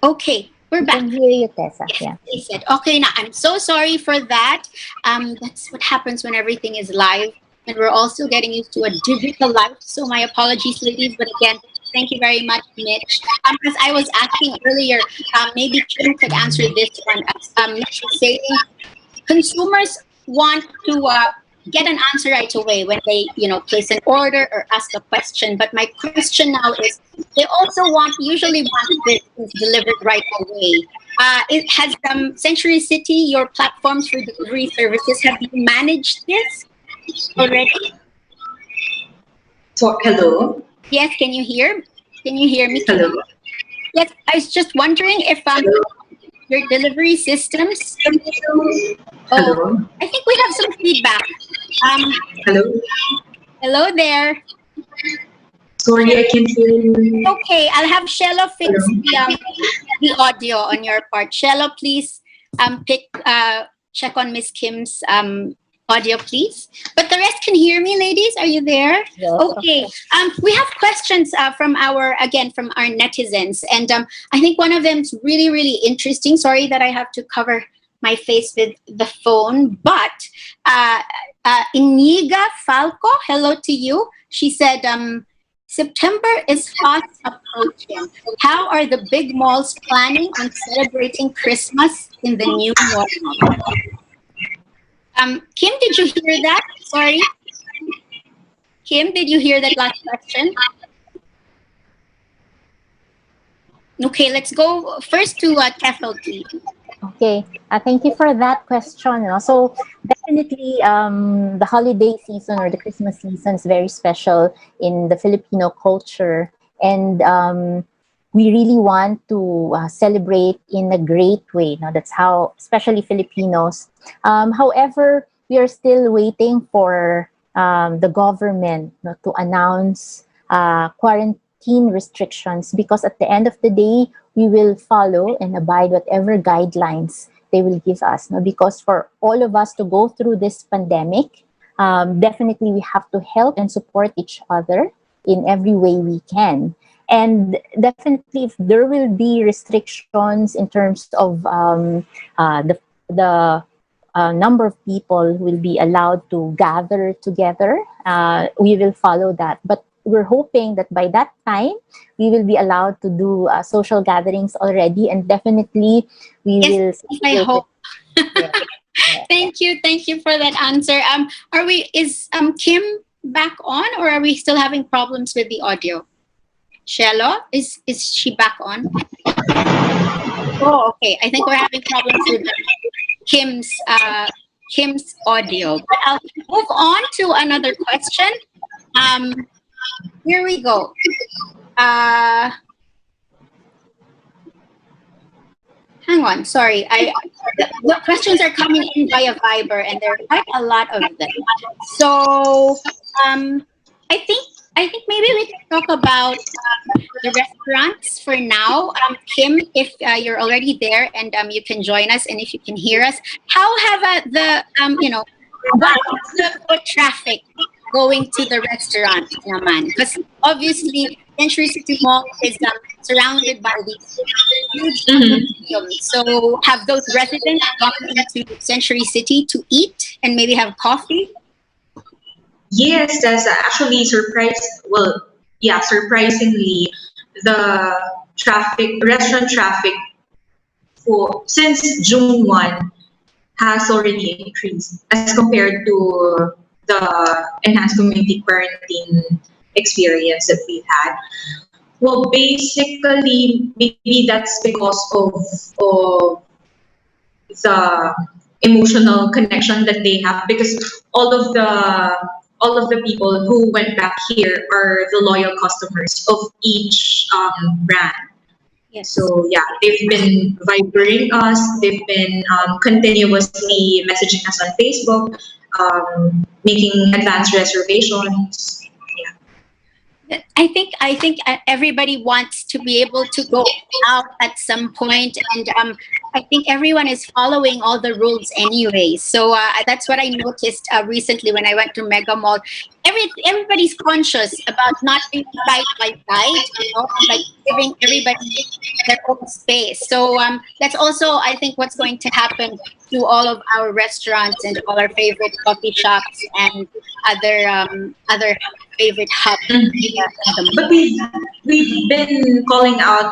Okay, we're I back. can hear you, Tessa. Yes, Yeah. they said. Okay, now I'm so sorry for that. That's what happens when everything is live, and we're also getting used to a digital life. So my apologies, ladies. But again, thank you very much, Mitch. As I was asking earlier, maybe Kim could answer this one. Mitch was saying consumers want to get an answer right away when they place an order or ask a question, but my question now is they also usually want this delivered right away. It has Century City, your platforms for delivery services, have you managed this already? Hello? Yes, can you hear me? Hello? Yes, I was just wondering if your delivery systems. Hello? I think we have some feedback. Hello? Hello there. Sorry, I can't hear you. Okay, I'll have Shello fix the audio on your part. Shello, please check on Miss Kim's audio, please. But the rest can hear me, ladies. Are you there? Yes, Okay. We have questions from our netizens, and I think one of them is really, really interesting. Sorry that I have to cover my face with the phone, but Iniga Falco, hello to you. She said, September is fast approaching. How are the big malls planning on celebrating Christmas in the new normal? Kim, did you hear that? Sorry. Kim, did you hear that last question? Okay, let's go first to Tefel. Okay, thank you for that question. So definitely, the holiday season or the Christmas season is very special in the Filipino culture, and we really want to celebrate in a great way. That's how, especially Filipinos. However, we are still waiting for the government to announce quarantine restrictions, because at the end of the day, we will follow and abide whatever guidelines they will give us. Because for all of us to go through this pandemic, definitely we have to help and support each other in every way we can. And definitely, if there will be restrictions in terms of the number of people will be allowed to gather together, we will follow that. But we're hoping that by that time, we will be allowed to do social gatherings already, and definitely we will. I hope. Thank you for that answer. Is Kim back on, or are we still having problems with the audio? Shello, is she back on? Oh, okay. I think we're having problems with Kim's audio. But I'll move on to another question. Here we go. Hang on, sorry. The questions are coming in via Viber, and there are quite a lot of them. So I think maybe we can talk about the restaurants for now. Kim, if you're already there and you can join us, and if you can hear us, how have what's the foot traffic going to the restaurant, naman? Because obviously, Century City Mall is surrounded by these huge museums. So have those residents gone into Century City to eat and maybe have coffee? Yes, that's actually surprisingly, the restaurant traffic since June 1 has already increased as compared to the enhanced community quarantine experience that we've had. Well, basically, maybe that's because of the emotional connection that they have, because all of the all of the people who went back here are the loyal customers of each brand. Yes. So yeah, they've been vibering us. They've been continuously messaging us on Facebook, making advance reservations. Yeah. I think everybody wants to be able to go out at some point, and I think everyone is following all the rules anyway. So that's what I noticed recently when I went to Mega Mall. Everybody's conscious about not being side by side, like giving everybody their own space. So that's also, I think, what's going to happen to all of our restaurants and all our favorite coffee shops and other favorite hubs in the But we've been calling out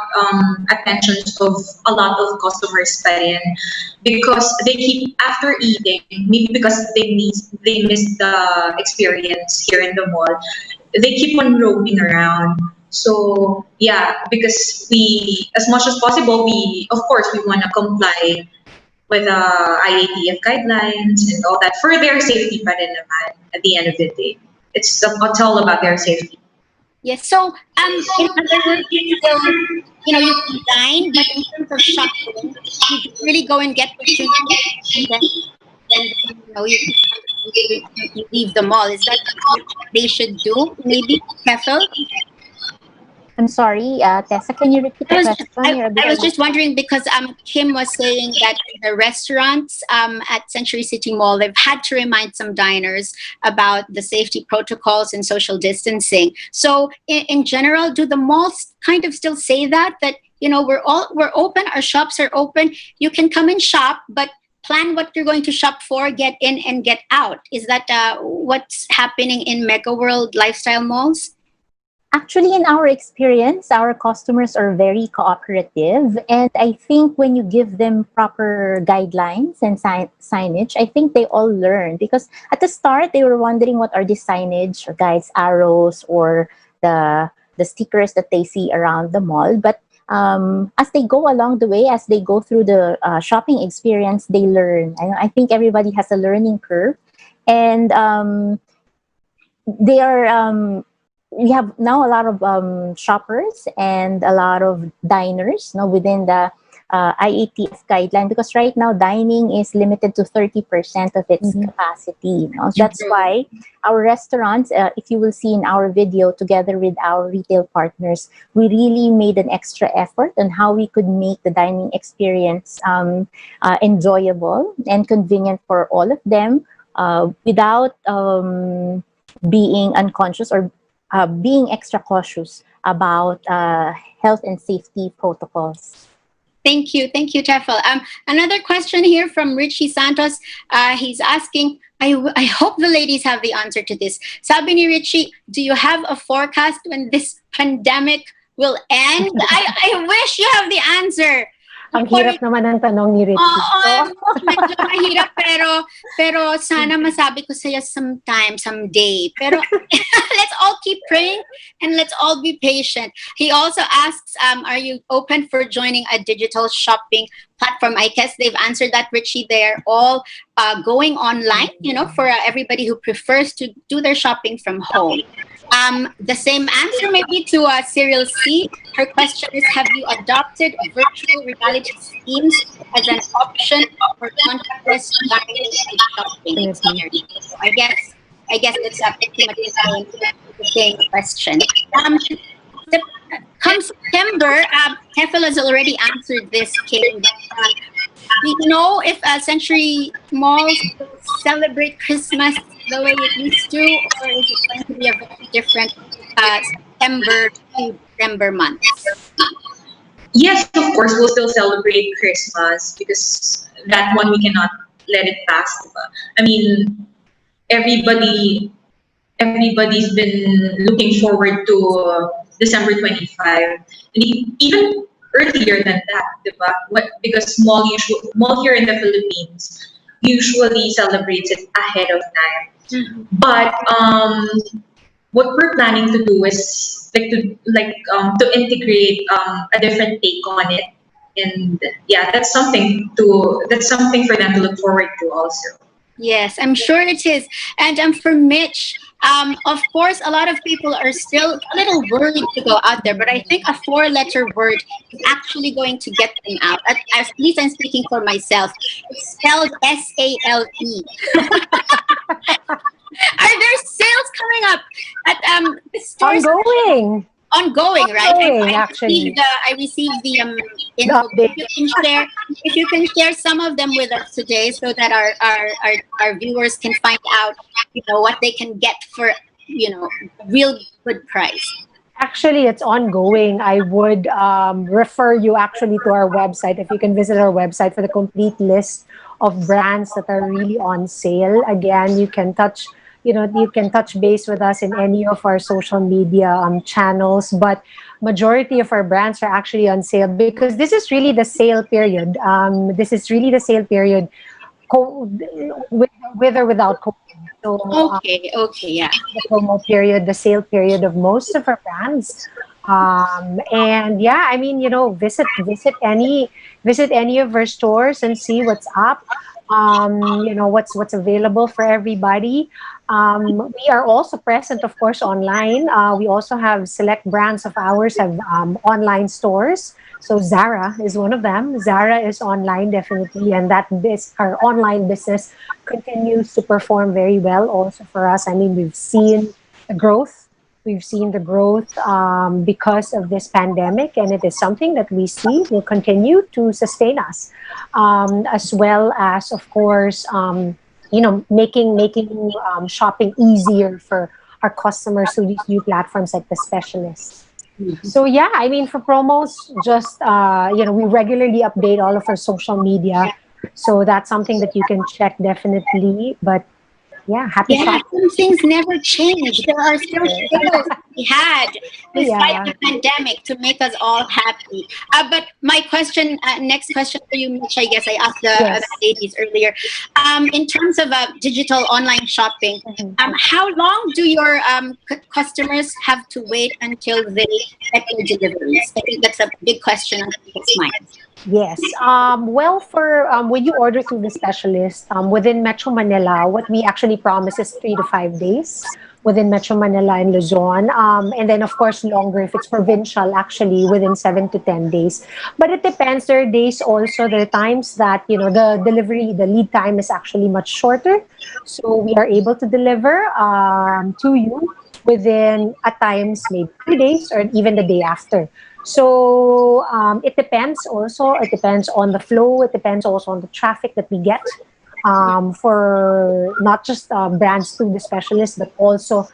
attentions of a lot of customers pa rin because they keep after eating, maybe because they miss the experience here in the mall. They keep on roaming around. So yeah, because we, as much as possible, we of course we want to comply with IATF guidelines and all that for their safety pa rin naman at the end of the day. It's all about their safety. Yes. So, in other words, you still, you can dine, but in terms of shopping, you just really go and get what you need, and then you leave the mall. Is that what they should do? Maybe, Kefil? I'm sorry, Tessa, can you repeat the I was question? You're a bit I was just wondering because Kim was saying that the restaurants at Century City Mall, they've had to remind some diners about the safety protocols and social distancing. So in general, do the malls kind of still say that we're open, our shops are open, you can come and shop, but plan what you're going to shop for, get in and get out. Is that what's happening in Mega World lifestyle malls? Actually, in our experience, our customers are very cooperative. And I think when you give them proper guidelines and signage, I think they all learn. Because at the start, they were wondering what are the signage or guides, arrows, or the stickers that they see around the mall. But as they go along the way, as they go through the shopping experience, they learn. I think everybody has a learning curve. And they are... we have now a lot of shoppers and a lot of diners within the IATF guideline, because right now dining is limited to 30% of its capacity. That's why our restaurants, if you will see in our video together with our retail partners, we really made an extra effort on how we could make the dining experience enjoyable and convenient for all of them without being unconscious or being extra cautious about health and safety protocols. Thank you, Tefel. Another question here from Richie Santos. He's asking, I hope the ladies have the answer to this. Sabi ni Richie, do you have a forecast when this pandemic will end? I wish you have the answer. Ang hirap naman ng tanong ni Richie. Oo, medyo mahirap, pero sana masabi ko sa'yo someday. Pero let's all keep praying and let's all be patient. He also asks, are you open for joining a digital shopping platform? I guess they've answered that, Richie. They're all going online, for everybody who prefers to do their shopping from home. The same answer maybe to Cyril C. Her question is, have you adopted virtual reality schemes as an option for contactless dining and shopping experience? So I guess it's pretty much the same question. Come September, Kefil has already answered this, Kim. Do you know if Century Malls will celebrate Christmas the way it used to, or is it going to be a very different September to December months? Yes, of course, we'll still celebrate Christmas because that one we cannot let it pass. Diba? I mean, everybody's been looking forward to December 25, and even earlier than that, diba? Because mall here in the Philippines usually celebrates it ahead of time. Mm-hmm. But what we're planning to do is to integrate a different take on it, and yeah, that's something for them to look forward to also. Yes, I'm sure it is. And for Mitch, Of course, a lot of people are still a little worried to go out there, but I think a four-letter word is actually going to get them out. At least I'm speaking for myself. It's spelled SALE. Are there sales coming up at the stores? Ongoing. Ongoing, right? Ongoing, actually. I received the The info. update. If you can share some of them with us today, so that our viewers can find out, what they can get for, real good price. Actually, it's ongoing. I would refer you actually to our website. If you can visit our website for the complete list of brands that are really on sale. Again, you can touch base with us in any of our social media channels. But majority of our brands are actually on sale because this is really the sale period. This is really the sale period, with or without COVID. So Okay, yeah. the promo period, the sale period of most of our brands. And yeah, I mean, visit any of our stores and see what's up. What's available for everybody. We are also present, of course, online. We also have select brands of ours have online stores. So Zara is one of them. Zara is online definitely, and our online business continues to perform very well also for us. I mean, we've seen the growth. We've seen the growth because of this pandemic, and it is something that we see will continue to sustain us, as well as, of course, making shopping easier for our customers through these new platforms like the specialists. So yeah, I mean, for promos, just we regularly update all of our social media, so that's something that you can check definitely. But yeah, happy Yeah, shopping. some things never change. There are still sales we had despite Yeah. the pandemic to make us all happy. But my question, next question for you, Mitch, I guess I asked Yes. the ladies earlier. In terms of digital online shopping, how long do your customers have to wait until they get their deliveries? I think that's a big question on people's minds. Yes. Well, for when you order through the specialist within Metro Manila, what we actually promise is 3 to 5 days within Metro Manila and Luzon. And then, of course, longer if it's provincial, actually within 7 to 10 days. But it depends. There are days also, there are times that, the lead time is actually much shorter. So we are able to deliver to you within, at times, maybe 3 days or even the day after. So it depends also. It depends on the flow. It depends also on the traffic that we get for not just brands through the specialists, but also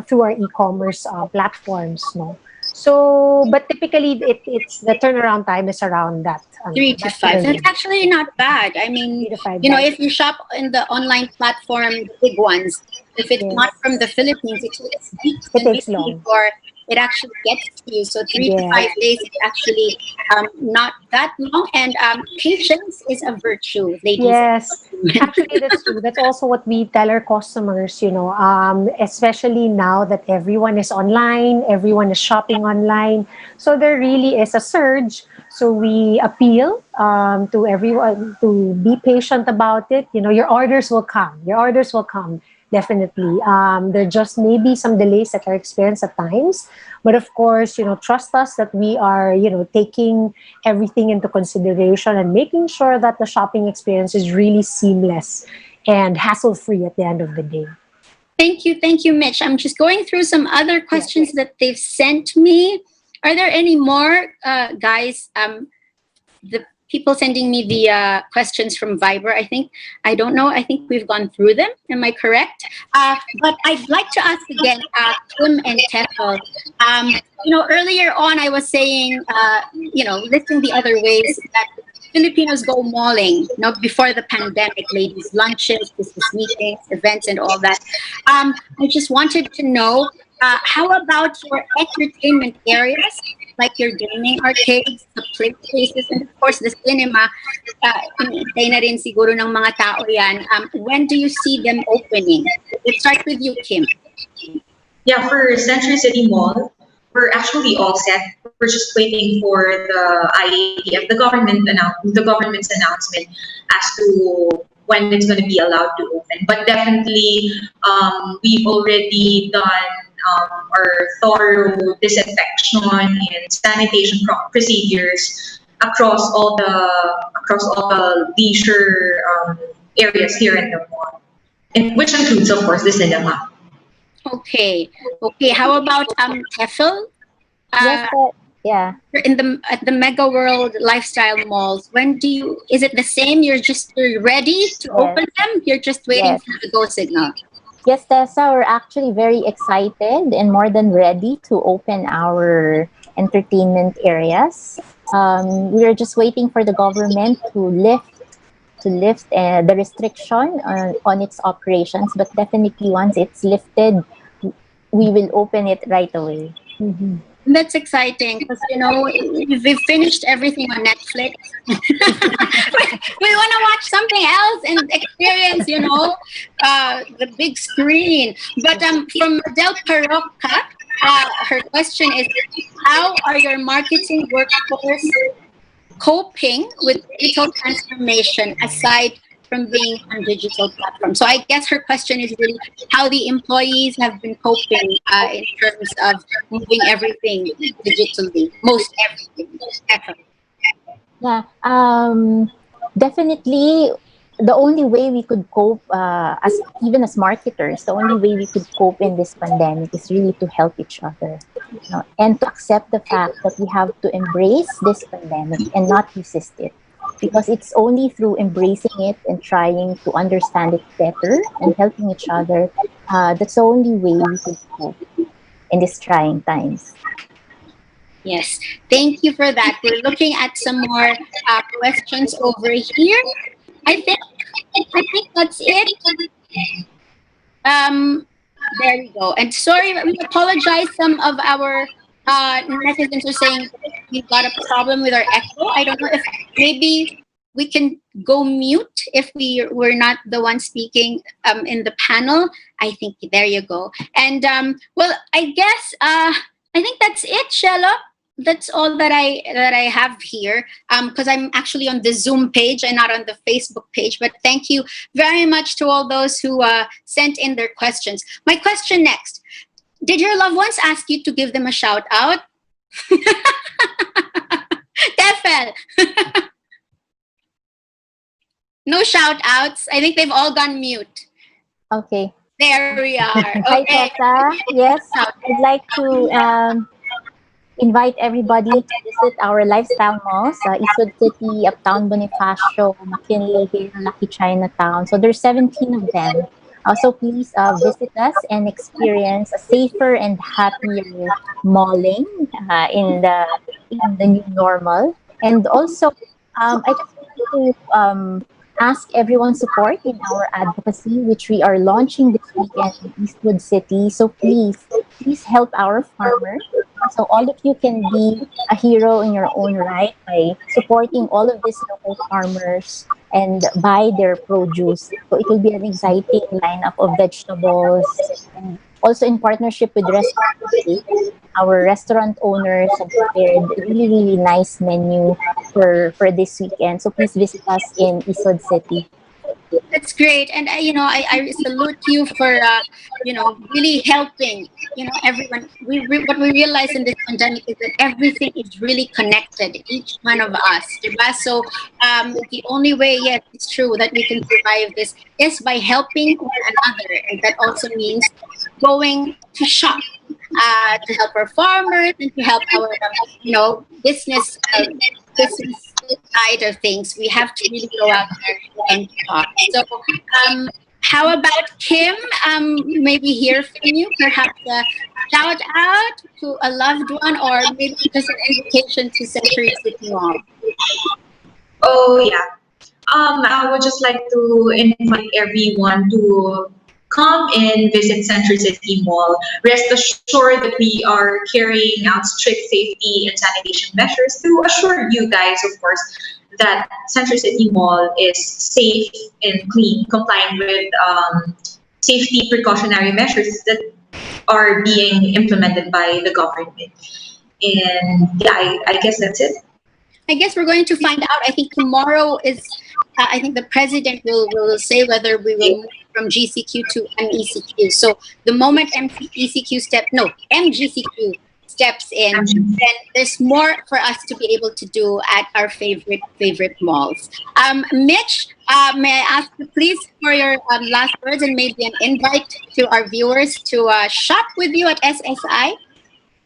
through our e-commerce platforms. No. So, but typically, it's the turnaround time is around that 3 to 5. That's actually not bad. I mean, 3 to 5 days. if you shop in the online platform, the big ones, if it's Yes. not from the Philippines, it takes weeks It and takes weeks long. before it actually gets to you. So 3 to 5 days is actually not that long. And patience is a virtue, ladies. Yes, actually, that's true. That's also what we tell our customers, especially now that everyone is online, everyone is shopping online. So there really is a surge. So we appeal to everyone to be patient about it. Your orders will come. Your orders will come. Definitely. There just may be some delays that are experienced at times. But of course, trust us that we are, taking everything into consideration and making sure that the shopping experience is really seamless and hassle-free at the end of the day. Thank you, Mitch. I'm just going through some other questions that they've sent me. Are there any more, guys? The people sending me the questions from Viber, I don't know. I think we've gone through them. Am I correct? But I'd like to ask again, Kim and Tefel. Earlier on, I was saying, listing the other ways that Filipinos go malling, before the pandemic, ladies, lunches, business meetings, events, and all that. I just wanted to know, how about your entertainment areas, like your gaming arcades, the play places, and of course the cinema? Hinihintay na rin siguro ng mga tao yan. When do you see them opening? Let's start with you, Kim. Yeah, for Century City Mall, we're actually all set. We're just waiting for the IATF, the government's announcement as to when it's going to be allowed to open. But definitely, we've already done our thorough disinfection and sanitation procedures across all the leisure areas here in the mall, which includes, of course, the cinema. Okay. Okay. How about TEFL? Yes, yeah. In the at the Mega World Lifestyle malls, when is it the same? You're ready to open them? You're just waiting Yes. for the go signal. Yes, Tessa, we're actually very excited and more than ready to open our entertainment areas. We are just waiting for the government to lift the restriction on its operations. But definitely, once it's lifted, we will open it right away. Mm-hmm. That's exciting because we've finished everything on Netflix. We want to watch something else and experience, the big screen. But from Del Parroca, her question is, how are your marketing workforce coping with digital transformation aside from being on digital platforms? So I guess her question is really how the employees have been coping in terms of moving everything digitally, most everything. Yeah, definitely. The only way we could cope, as marketers, the only way we could cope in this pandemic is really to help each other, and to accept the fact that we have to embrace this pandemic and not resist it, because it's only through embracing it and trying to understand it better and helping each other that's the only way we could cope in these trying times. Yes, thank you for that. We're looking at some more questions over here. I think that's it. There we go. And sorry, we apologize. Some of our netizens are saying we've got a problem with our echo. I don't know if maybe we can go mute if we're not the one speaking in the panel. I think there you go. And well, I guess I think that's it, Shella. That's all that I have here because I'm actually on the Zoom page and not on the Facebook page. But thank you very much to all those who sent in their questions. My question next: did your loved ones ask you to give them a shout out? Tefel. No shout outs. I think they've all gone mute. Okay. There we are. Hi, Okay. Tessa. Yes, I'd like to invite everybody to visit our lifestyle malls, Eastwood City, Uptown Bonifacio, McKinley Hill, Lucky Chinatown. So there's 17 of them. So please visit us and experience a safer and happier malling in the new normal. And also, I just want to ask everyone's support in our advocacy, which we are launching this weekend in Eastwood City. So please help our farmers. So all of you can be a hero in your own right by supporting all of these local farmers and buy their produce. So it will be an exciting lineup of vegetables. And also in partnership with Restaurant, our restaurant owners have prepared a really, really nice menu for this weekend. So please visit us in Eastwood City. That's great, and I salute you for really helping everyone. What we realize in this pandemic is that everything is really connected, each one of us. Diba? So the only way, yes, it's true that we can survive this is by helping one another, and that also means going to shop to help our farmers and to help our business side of things. We have to really go out there and talk. So how about Kim? Maybe hear from you, perhaps a shout out to a loved one, or maybe just an invitation to Century City Mall. Oh yeah. I would just like to invite everyone to come and visit Century City Mall. Rest assured that we are carrying out strict safety and sanitation measures to assure you guys, of course, that Century City Mall is safe and clean, complying with safety precautionary measures that are being implemented by the government. And yeah, I guess that's it. I guess we're going to find out. I think tomorrow is I think the president will say whether we will move from GCQ to MECQ. So the moment MGCQ steps in, then there's more for us to be able to do at our favorite malls. Mitch, may I ask you please for your last words and maybe an invite to our viewers to shop with you at SSI?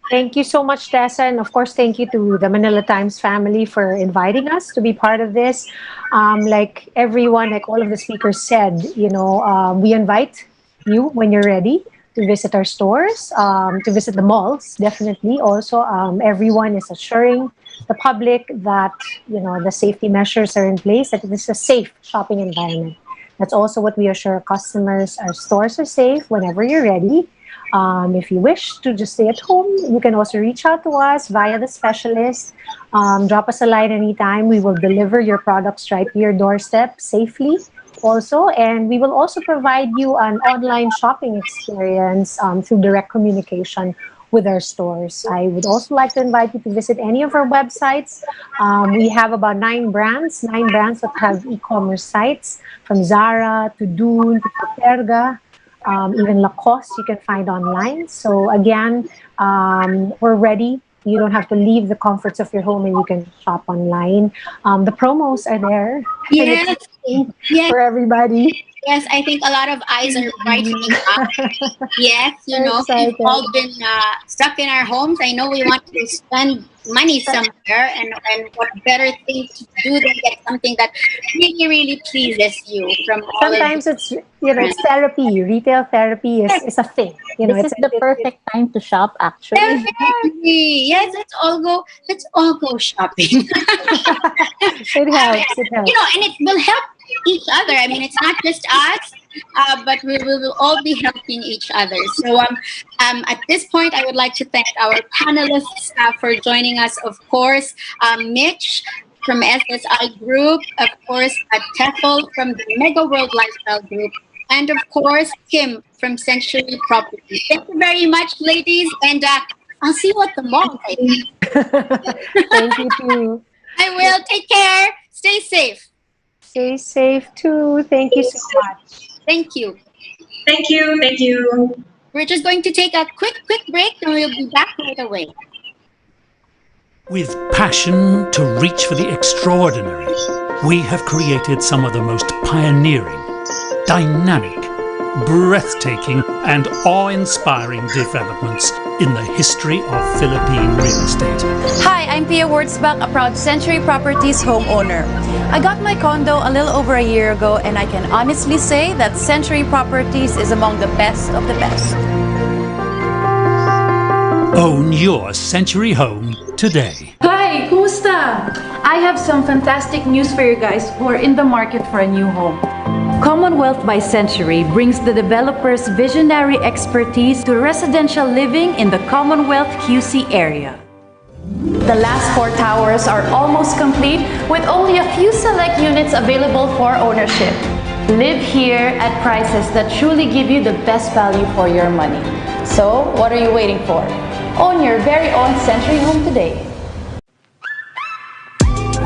Thank you so much, Tessa. And of course, thank you to the Manila Times family for inviting us to be part of this. Like everyone, like all of the speakers said, we invite you when you're ready to visit our stores, to visit the malls, definitely. Also, everyone is assuring the public that, the safety measures are in place, that it is a safe shopping environment. That's also what we assure our customers. Our stores are safe whenever you're ready. If you wish to just stay at home, you can also reach out to us via the specialist. Drop us a line anytime. We will deliver your products right to your doorstep safely also. And we will also provide you an online shopping experience through direct communication with our stores. I would also like to invite you to visit any of our websites. We have about 9 brands that have e-commerce sites, from Zara to Dune to Superga. Even Lacoste you can find online. So again, we're ready. You don't have to leave the comforts of your home and you can shop online. The promos are there. Yes. Yes. For everybody. Yes, I think a lot of eyes are brightening up. Yes, Excited. we've all been stuck in our homes. I know we want to spend money somewhere, and what better thing to do than get something that really, really pleases you from all Sometimes it's it's therapy. Retail therapy is a thing. This is the perfect time to shop, actually. Definitely. Yes, let's all go shopping. It helps. And it will help each other. I mean, it's not just us, but we will all be helping each other. So at this point, I would like to thank our panelists for joining us. Of course, Mitch from SSI Group, of course, Tefel from the Mega World Lifestyle Group, and of course, Kim from Century Property. Thank you very much, ladies, and I'll see you at the mall. Thank you too. I will. Take care. Stay safe. Stay safe too. Thank you so much. Thank you. Thank you. Thank you. We're just going to take a quick break and we'll be back right away. With passion to reach for the extraordinary, we have created some of the most pioneering, dynamic, breathtaking and awe-inspiring developments in the history of Philippine real estate. Hi, I'm Pia Wurzbach, a proud Century Properties homeowner. I got my condo a little over a year ago, and I can honestly say that Century Properties is among the best of the best. Own your Century home today. Hi, kumusta? I have some fantastic news for you guys who are in the market for a new home. Commonwealth by Century brings the developer's visionary expertise to residential living in the Commonwealth QC area. The last 4 towers are almost complete, with only a few select units available for ownership. Live here at prices that truly give you the best value for your money. So, what are you waiting for? Own your very own Century home today.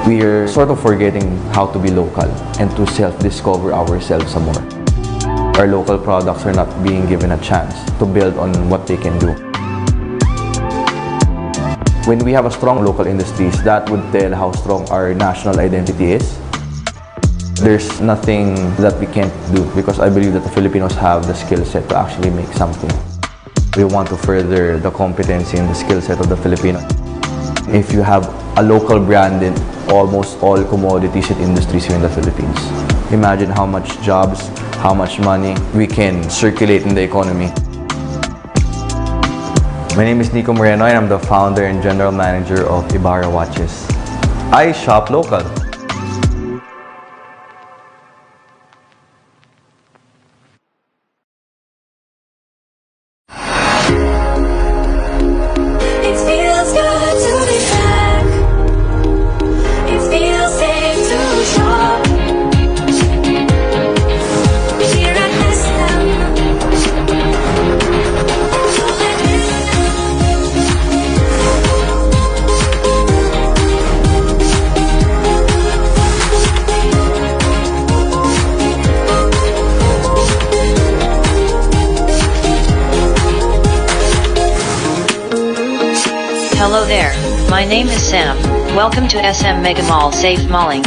We are sort of forgetting how to be local and to self-discover ourselves some more. Our local products are not being given a chance to build on what they can do. When we have a strong local industries, that would tell how strong our national identity is. There's nothing that we can't do, because I believe that the Filipinos have the skill set to actually make something. We want to further the competency and the skill set of the Filipino. If you have a local brand in almost all commodities and industries here in the Philippines, imagine how much jobs, how much money we can circulate in the economy. My name is Nico Moreno and I'm the founder and general manager of Ibarra Watches. I shop local. It feels good to be back. It feels safe to shop. Here at SM. My name is Sam. Welcome to SM Mega Mall Safe Malling.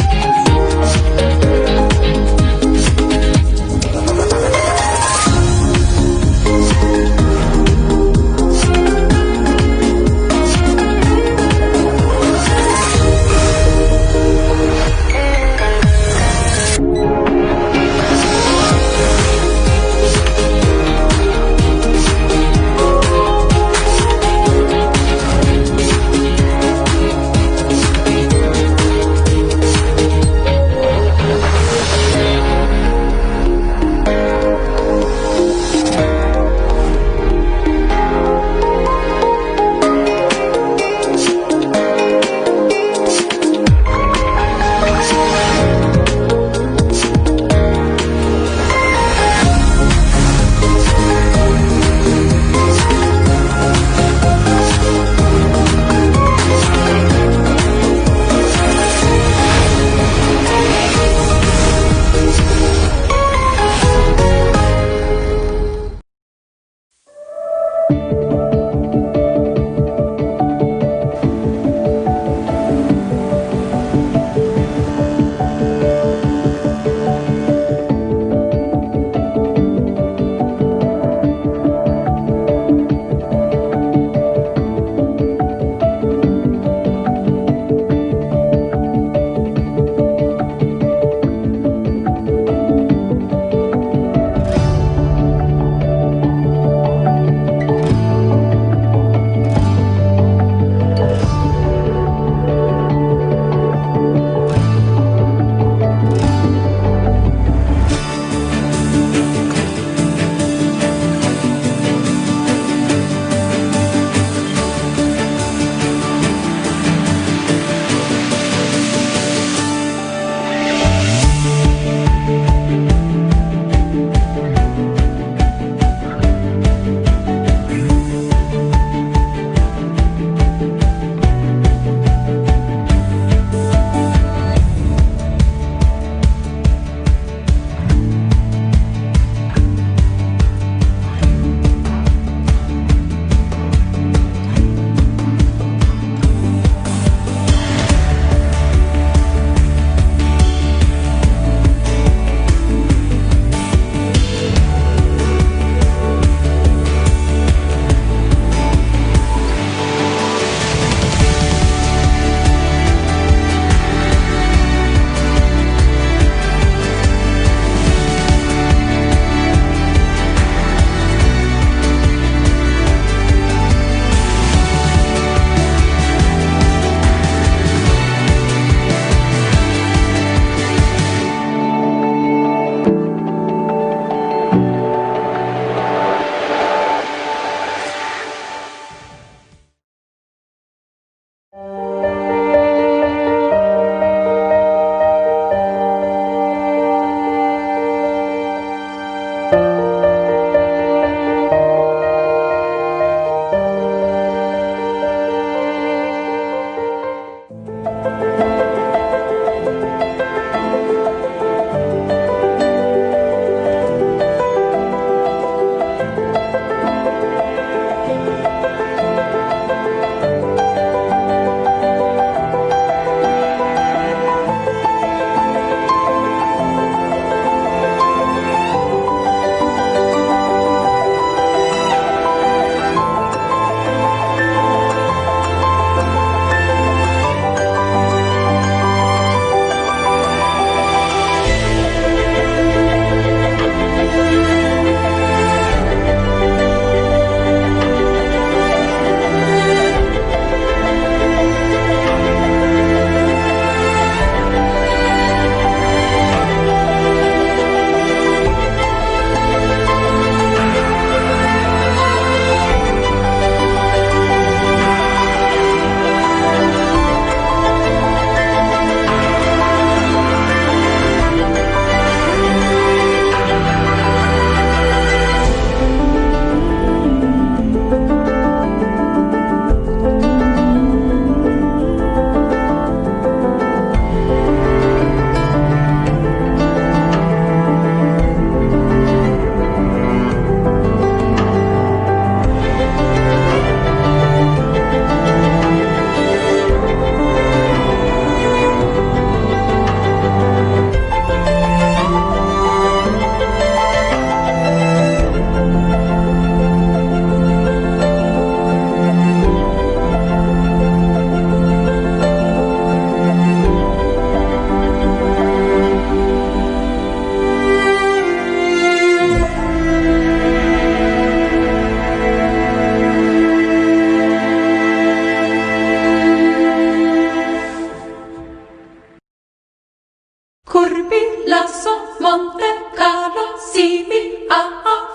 Lasso, Monte Carlo, Simil,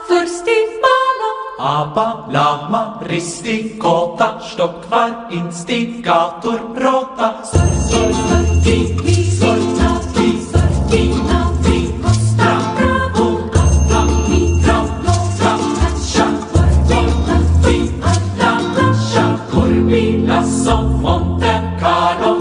Fursti, Bala. Aber, Lama, Risti, Kota, Stockvar, Instigator, Rota. Lasso, Monte Carlo,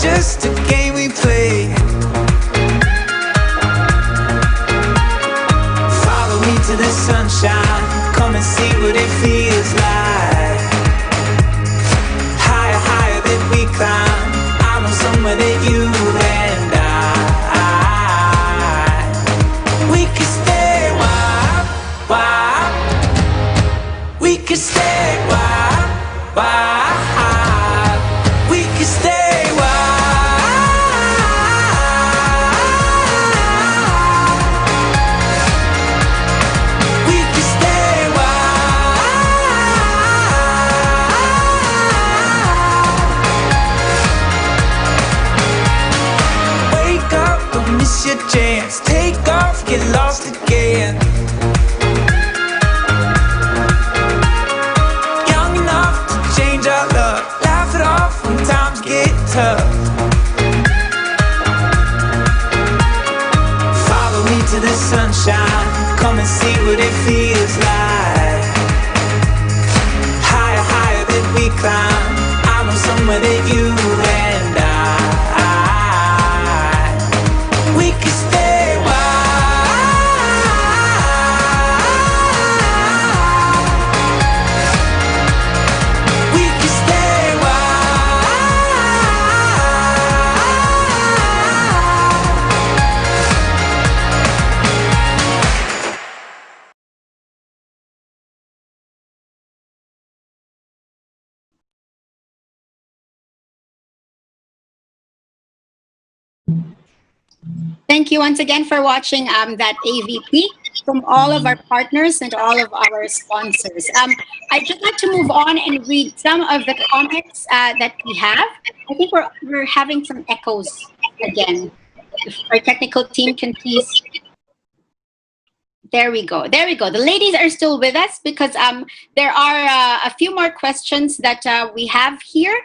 just a game we play. Follow me to the sunshine, come and see what it feels like. Higher, higher than we climb, I know somewhere that you and I, we could stay wild, wild. We could stay wild, wild. We could stay wild. miss your chance. Take off, get lost again. Young enough to change our love. Laugh it off when times get tough. Follow me to the sunshine. Come and see what it feels like. Higher, higher than we climb. I know somewhere that you and we can stay a while. We can stay a Thank you once again for watching that AVP from all of our partners and all of our sponsors. I'd just like to move on and read some of the comments that we have. I think we're having some echoes again. If our technical team can please. There we go. There we go. The ladies are still with us because there are a few more questions that we have here.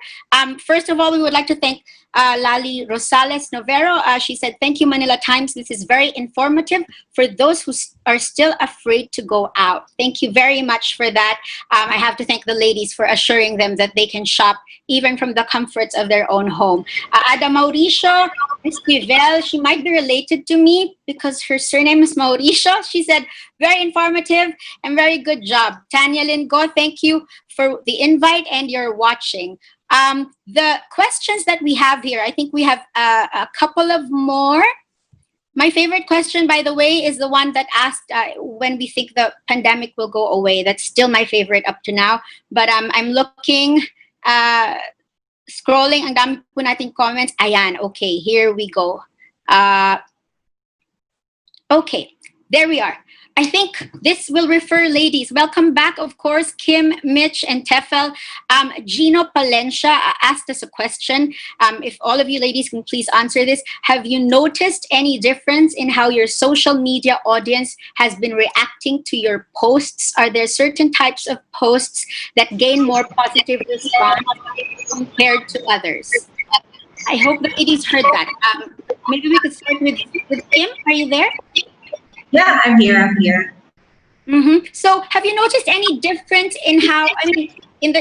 First of all, we would like to thank Lali Rosales Novero. She said, "Thank you, Manila Times. This is very informative for those who are still afraid to go out." Thank you very much for that. I have to thank the ladies for assuring them that they can shop even from the comforts of their own home. Ada Mauricio Esquivel, she might be related to me because her surname is Mauricio. She said, "Very informative and very good job." Tanya Lingo, thank you for the invite and your watching. The questions that we have here, I think we have a couple of more. My favorite question, by the way, is the one that asked when we think the pandemic will go away. That's still my favorite up to now. But I'm looking, scrolling, ang dami po nating comments. Ayan, okay, here we go. Okay, there we are. I think this will refer ladies. Welcome back, of course, Kim, Mitch, and Tefel. Gino Palencia asked us a question. If all of you ladies can please answer this. Have you noticed any difference in how your social media audience has been reacting to your posts? Are there certain types of posts that gain more positive response compared to others? I hope the ladies heard that. Maybe we could start with Kim. Are you there? Yeah, I'm here. Mm-hmm. So, have you noticed any difference in how? I mean, in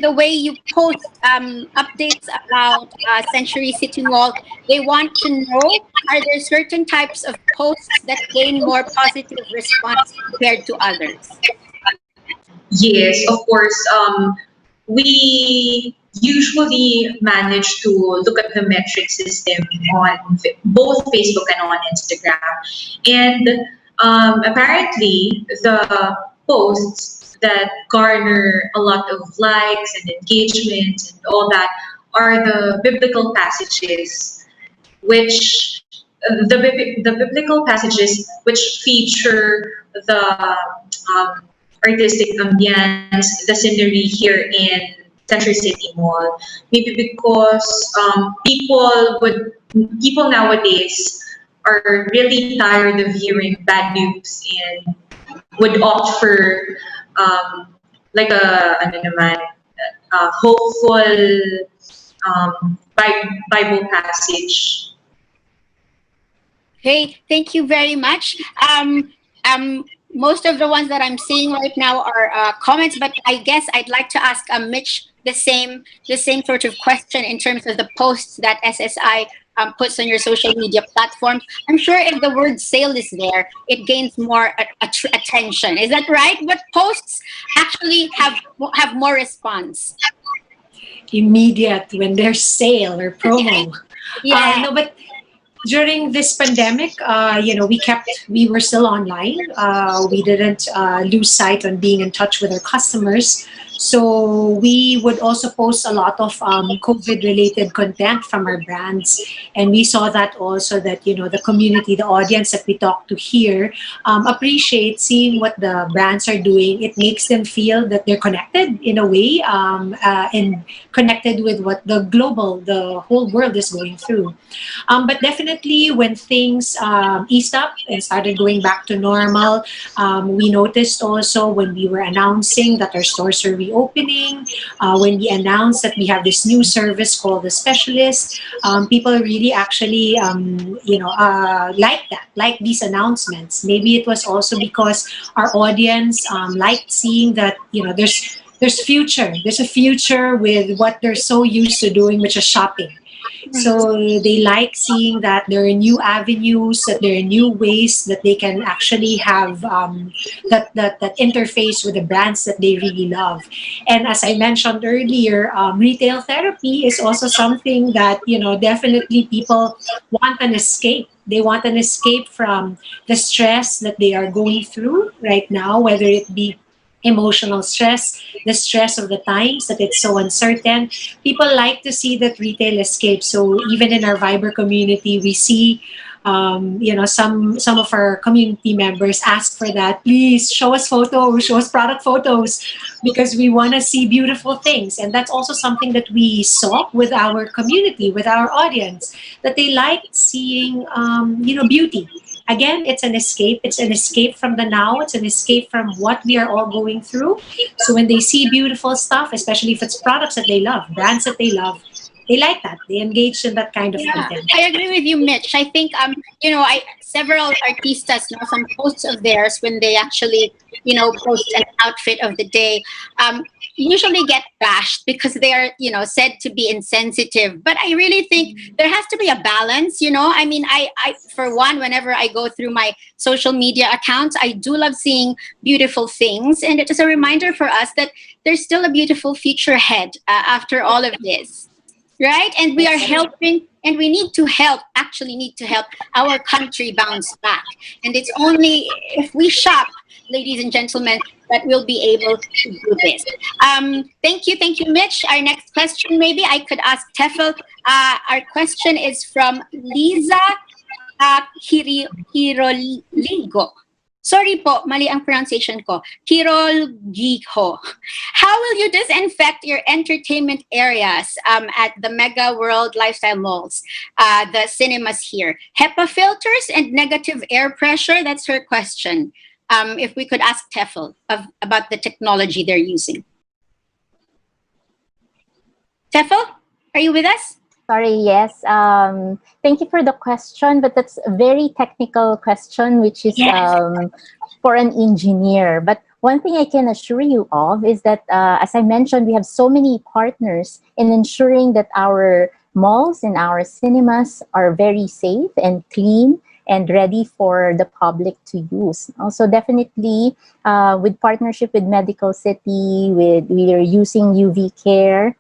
the way you post updates about Century City Mall? They want to know: are there certain types of posts that gain more positive response compared to others? Yes, of course. We usually manage to look at the metric system on both Facebook and on Instagram. And apparently, the posts that garner a lot of likes and engagement and all that are the biblical passages, which the biblical passages which feature the artistic ambience, the scenery here in Century City Mall. Maybe because people nowadays are really tired of hearing bad news and would opt for like a ano naman, hopeful Bible passage. Okay, thank you very much. Most of the ones that I'm seeing right now are comments, but I guess I'd like to ask Mitch the same sort of question in terms of the posts that SSI puts on your social media platforms. I'm sure if the word sale is there, it gains more attention. Is that right? What posts actually have more response? Immediate when there's sale or promo. Yeah. No, but during this pandemic, we were still online. We didn't lose sight on being in touch with our customers. So we would also post a lot of COVID-related content from our brands, and we saw that also that the community, the audience that we talk to here, appreciate seeing what the brands are doing. It makes them feel that they're connected in a way, and connected with what the whole world is going through. But definitely, when things eased up and started going back to normal, we noticed also when we were announcing that our stores are reopening, when we announced that we have this new service called the specialist, people really actually, like these announcements. Maybe it was also because our audience liked seeing that there's a future with what they're so used to doing, which is shopping. So they like seeing that there are new avenues, that there are new ways that they can actually have that interface with the brands that they really love. And as I mentioned earlier, retail therapy is also something that definitely people want an escape. They want an escape from the stress that they are going through right now, whether it be emotional stress, the stress of the times that it's so uncertain. People like to see that retail escape. So even in our Viber community, we see, some of our community members ask for that. Please show us photos, show us product photos, because we want to see beautiful things. And that's also something that we saw with our community, with our audience, that they like seeing, beauty. Again, it's an escape. It's an escape from the now. It's an escape from what we are all going through. So when they see beautiful stuff, especially if it's products that they love, brands that they like that. They engage in that kind of Yeah, content. I agree with you, Mitch. I think I several artistas know some posts of theirs when they actually post an outfit of the day. Usually get bashed because they are said to be insensitive. But I really think there has to be a balance. I mean, I for one, whenever I go through my social media accounts, I do love seeing beautiful things, and it is a reminder for us that there's still a beautiful future ahead after all of this. Right, and we are helping, and we need to help, actually need to help our country bounce back. And it's only if we shop, ladies and gentlemen, that we'll be able to do this. Thank you, Mitch. Our next question, maybe I could ask Tefel. Our question is from Liza Hiroligo. Sorry po, mali ang pronunciation ko. Hirolgiho. How will you disinfect your entertainment areas at the Mega World Lifestyle Malls, the cinemas here? HEPA filters and negative air pressure? That's her question. If we could ask Tefel about the technology they're using. Tefel, are you with us? Sorry, yes. Thank you for the question, but that's a very technical question, which is for an engineer. But one thing I can assure you of is that, as I mentioned, we have so many partners in ensuring that our malls and our cinemas are very safe and clean and ready for the public to use. Also, definitely, with partnership with Medical City, we are using UV care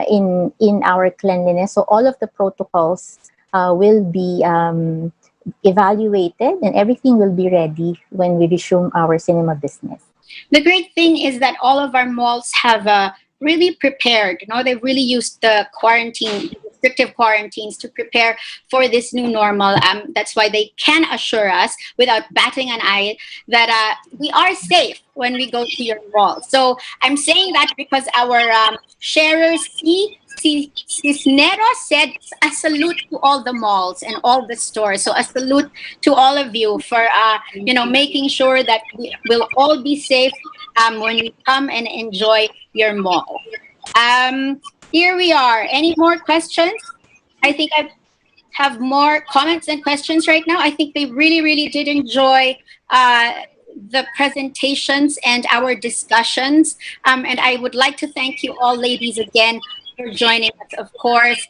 in our cleanliness. So all of the protocols will be evaluated, and everything will be ready when we resume our cinema business. The great thing is that all of our malls have really prepared. They've really used the restrictive quarantines to prepare for this new normal. That's why they can assure us without batting an eye that we are safe when we go to your mall. So I'm saying that because our sharers, Cisneros said a salute to all the malls and all the stores. So a salute to all of you for making sure that we will all be safe when we come and enjoy your mall. Here we are. Any more questions? I think I have more comments and questions right now. I think they really, really did enjoy the presentations and our discussions. And I would like to thank you all, ladies, again for joining us. Of course,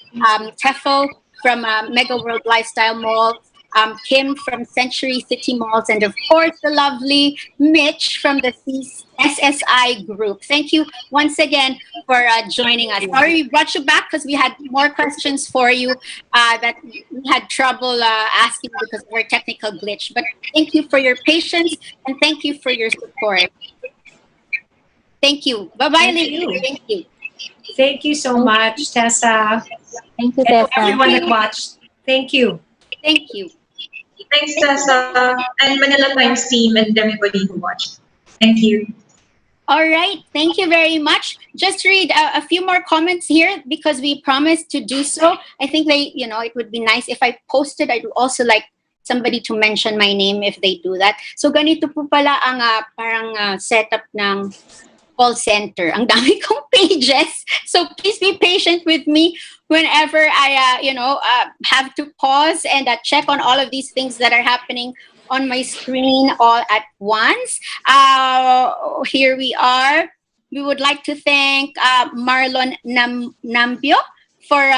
Tefel from Mega World Lifestyle Mall, Kim from Century City Malls, and of course, the lovely Mitch from the SSI Group. Thank you once again for joining us. Sorry we brought you back because we had more questions for you that we had trouble asking because of our technical glitch. But thank you for your patience and thank you for your support. Thank you. Bye-bye, Thank ladies. you. Thank you. Thank you so much, Tessa, Thank you, and to Tessa. everyone that watched. Thank you. Thank you. Thanks, Tessa, and Manila Times team, and everybody who watched. Thank you. All right. Thank you very much. Just read a few more comments here because we promised to do so. I think it would be nice if I posted. I'd also like somebody to mention my name if they do that. So ganito po pala ang parang setup ng call center. Ang dami kong pages. So please be patient with me whenever I have to pause and check on all of these things that are happening on my screen all at once. Here we are. We would like to thank Marlon Nambio for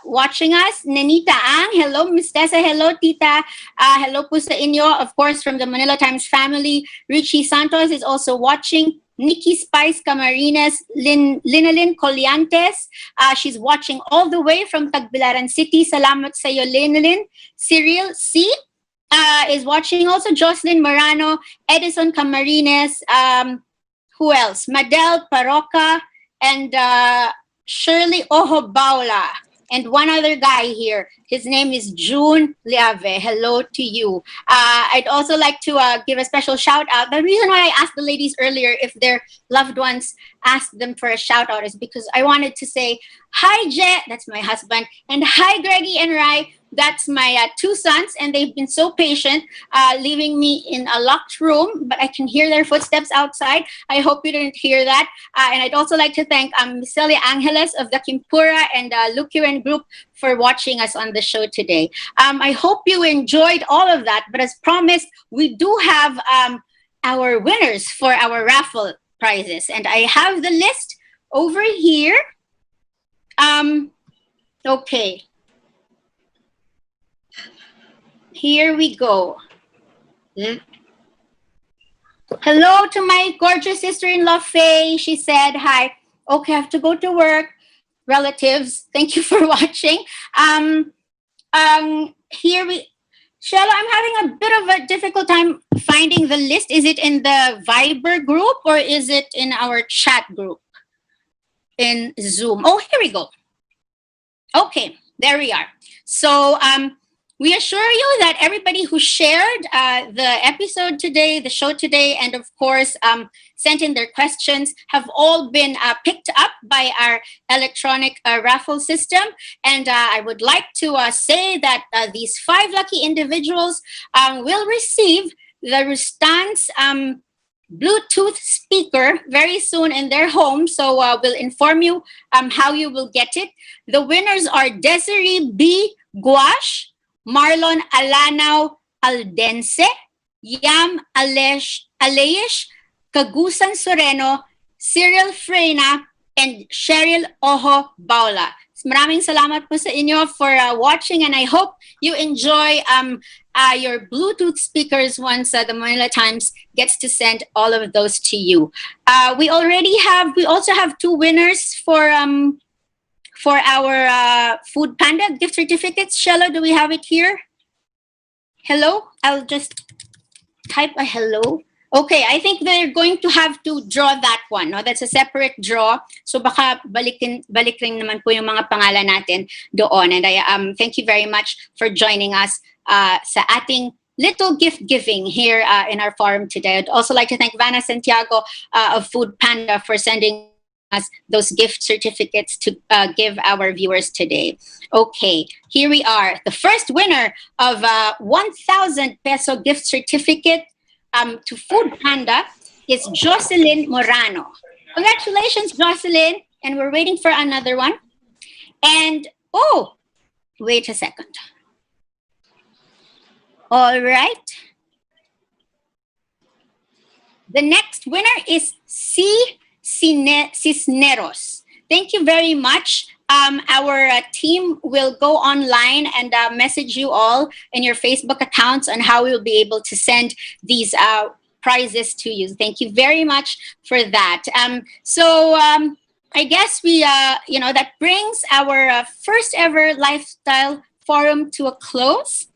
watching us. Nenita Ang, hello. Miss Tessa, hello. Tita, hello po sa inyo. Of course, from the Manila Times family. Richie Santos is also watching. Nikki Spice Camarines, Linalyn Colliantes. She's watching all the way from Tagbilaran City. Salamat sa iyo, Linalyn. Cyril C. Is watching also. Jocelyn Morano, Edison Camarines. Who else? Madel Paroca and Shirley Ohobaula. And one other guy here. His name is June Liave. Hello to you. I'd also like to give a special shout out. The reason why I asked the ladies earlier if their loved ones asked them for a shout out is because I wanted to say, hi, Jet, that's my husband, and hi, Greggy and Rai. That's my two sons, and they've been so patient, leaving me in a locked room, but I can hear their footsteps outside. I hope you didn't hear that. And I'd also like to thank Miss Celia Angeles of the Kimpura and Lukiren Group for watching us on the show today. I hope you enjoyed all of that, but as promised, we do have our winners for our raffle prizes, and I have the list over here. Okay. Here we go. Hello to my gorgeous sister-in-law, Faye. She said, hi. Okay, I have to go to work. Relatives, thank you for watching. Shella, I'm having a bit of a difficult time finding the list. Is it in the Viber group or is it in our chat group in Zoom? Oh, here we go. Okay, there we are. So, we assure you that everybody who shared the episode today, the show today, and of course sent in their questions have all been picked up by our electronic raffle system. And I would like to say that these 5 lucky individuals will receive the Rustans Bluetooth speaker very soon in their home. So we'll inform you how you will get it. The winners are Desiree B. Guash, Marlon Alanaw Aldense, Yam Alesh, Kagusan Soreno, Cyril Freyna, and Cheryl Oho Baula. Maraming salamat po sa inyo for watching, and I hope you enjoy your Bluetooth speakers once the Manila Times gets to send all of those to you. We also have 2 winners for our Food Panda gift certificates. Shella, do we have it here? Hello? I'll just type a hello. Okay, I think they're going to have to draw that one. No? That's a separate draw. So baka balik rin naman po yung mga pangalan natin doon. And I thank you very much for joining us sa ating little gift giving here in our forum today. I'd also like to thank Vanna Santiago of Food Panda for sending us those gift certificates to give our viewers today. Okay, here we are. The first winner of 1,000 peso gift certificate to Food Panda is Jocelyn Morano. Congratulations, Jocelyn. And we're waiting for another one. And, oh, wait a second. All right. The next winner is C. Cisneros. Thank you very much. Our team will go online and message you all in your Facebook accounts on how we'll be able to send these prizes to you. Thank you very much for that. I guess we, that brings our first ever lifestyle forum to a close.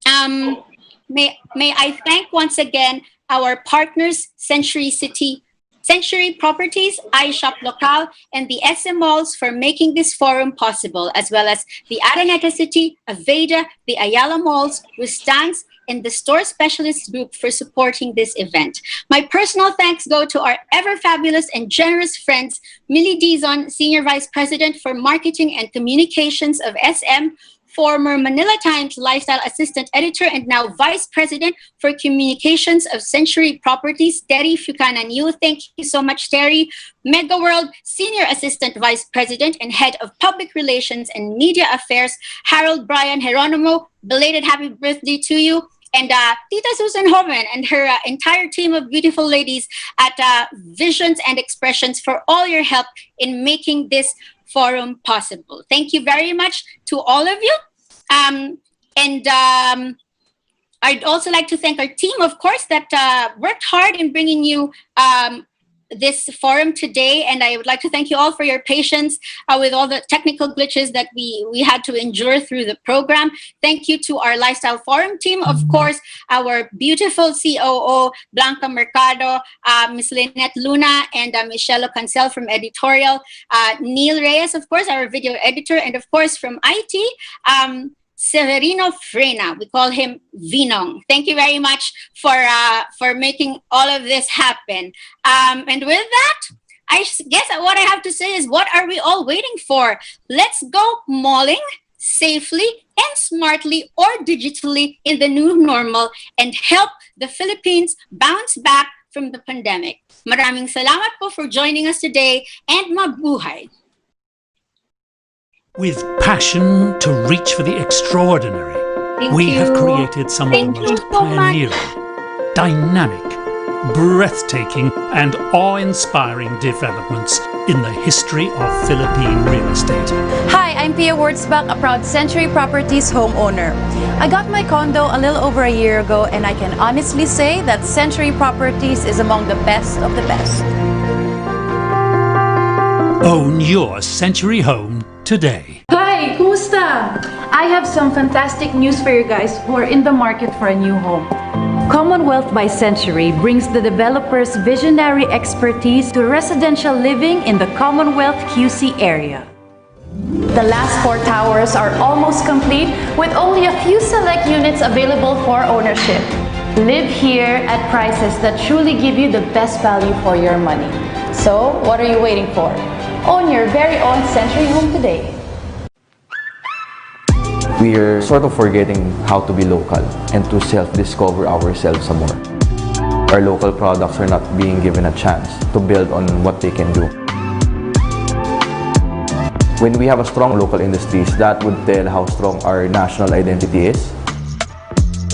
May I thank once again our partners, Century City Century Properties, iShop Local, and the SM Malls for making this forum possible, as well as the Araneta City, Aveda, the Ayala Malls, Rustangs, and the Store Specialist Group for supporting this event. My personal thanks go to our ever fabulous and generous friends, Millie Dizon, Senior Vice President for Marketing and Communications of SM, former Manila Times Lifestyle Assistant Editor and now Vice President for Communications of Century Properties, Terry Fukanan-Yu. Thank you so much, Terry. Mega World Senior Assistant Vice President and Head of Public Relations and Media Affairs, Harold Brian Geronimo. Belated happy birthday to you. And Tita Susan Homan and her entire team of beautiful ladies at Visions and Expressions for all your help in making this forum possible. Thank you very much to all of you. I'd also like to thank our team, of course, that worked hard in bringing you this forum today. And I would like to thank you all for your patience with all the technical glitches that we had to endure through the program. Thank you to our Lifestyle Forum team, of course, our beautiful COO, Blanca Mercado, Ms. Lynette Luna, and Michelle Cancel from editorial, Neil Reyes, of course, our video editor, and of course from IT, Severino Frena. We call him Vinong. Thank you very much for making all of this happen. And with that, I guess what I have to say is, what are we all waiting for? Let's go malling safely and smartly or digitally in the new normal and help the Philippines bounce back from the pandemic. Maraming salamat po for joining us today, and mabuhay. With passion to reach for the extraordinary, we have created some of the most pioneering, dynamic, breathtaking, and awe-inspiring developments in the history of Philippine real estate. Hi, I'm Pia Wurzbach, a proud Century Properties homeowner. I got my condo a little over a year ago, and I can honestly say that Century Properties is among the best of the best. Own your Century home today. Hi, kumusta? I have some fantastic news for you guys who are in the market for a new home. Commonwealth by Century brings the developer's visionary expertise to residential living in the Commonwealth QC area. The last 4 towers are almost complete, with only a few select units available for ownership. Live here at prices that truly give you the best value for your money. So, what are you waiting for? Own your very own Century home today. We are sort of forgetting how to be local and to self-discover ourselves some more. Our local products are not being given a chance to build on what they can do. When we have a strong local industries, that would tell how strong our national identity is.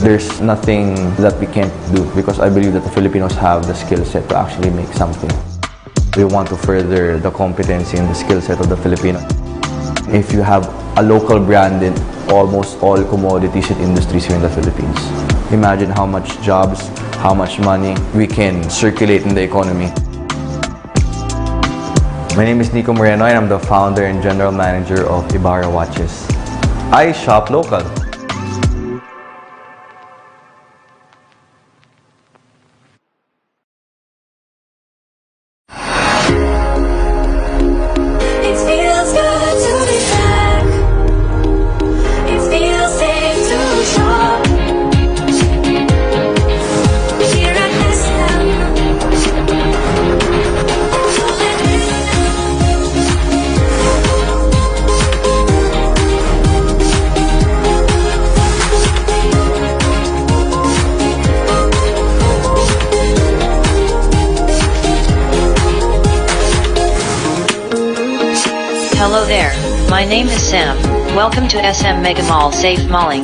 There's nothing that we can't do, because I believe that the Filipinos have the skill set to actually make something. We want to further the competency and the skill set of the Filipinos. If you have a local brand in almost all commodities and industries here in the Philippines, imagine how much jobs, how much money we can circulate in the economy. My name is Nico Moreno, and I'm the founder and general manager of Ibarra Watches. I shop local. It feels good to be back. It feels safe to shop here at SM. Hello there, my name is Sam. Welcome to SM Mega Mall Safe Malling.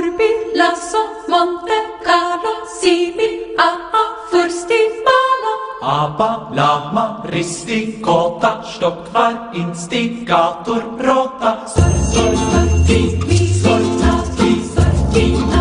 Furby, Lasso, Monte Carlo, Simi, Fursti, Bala. Aba, Lama, Risti, Kota, Stockvar, Instigator, Råta. Sorti, Sorti,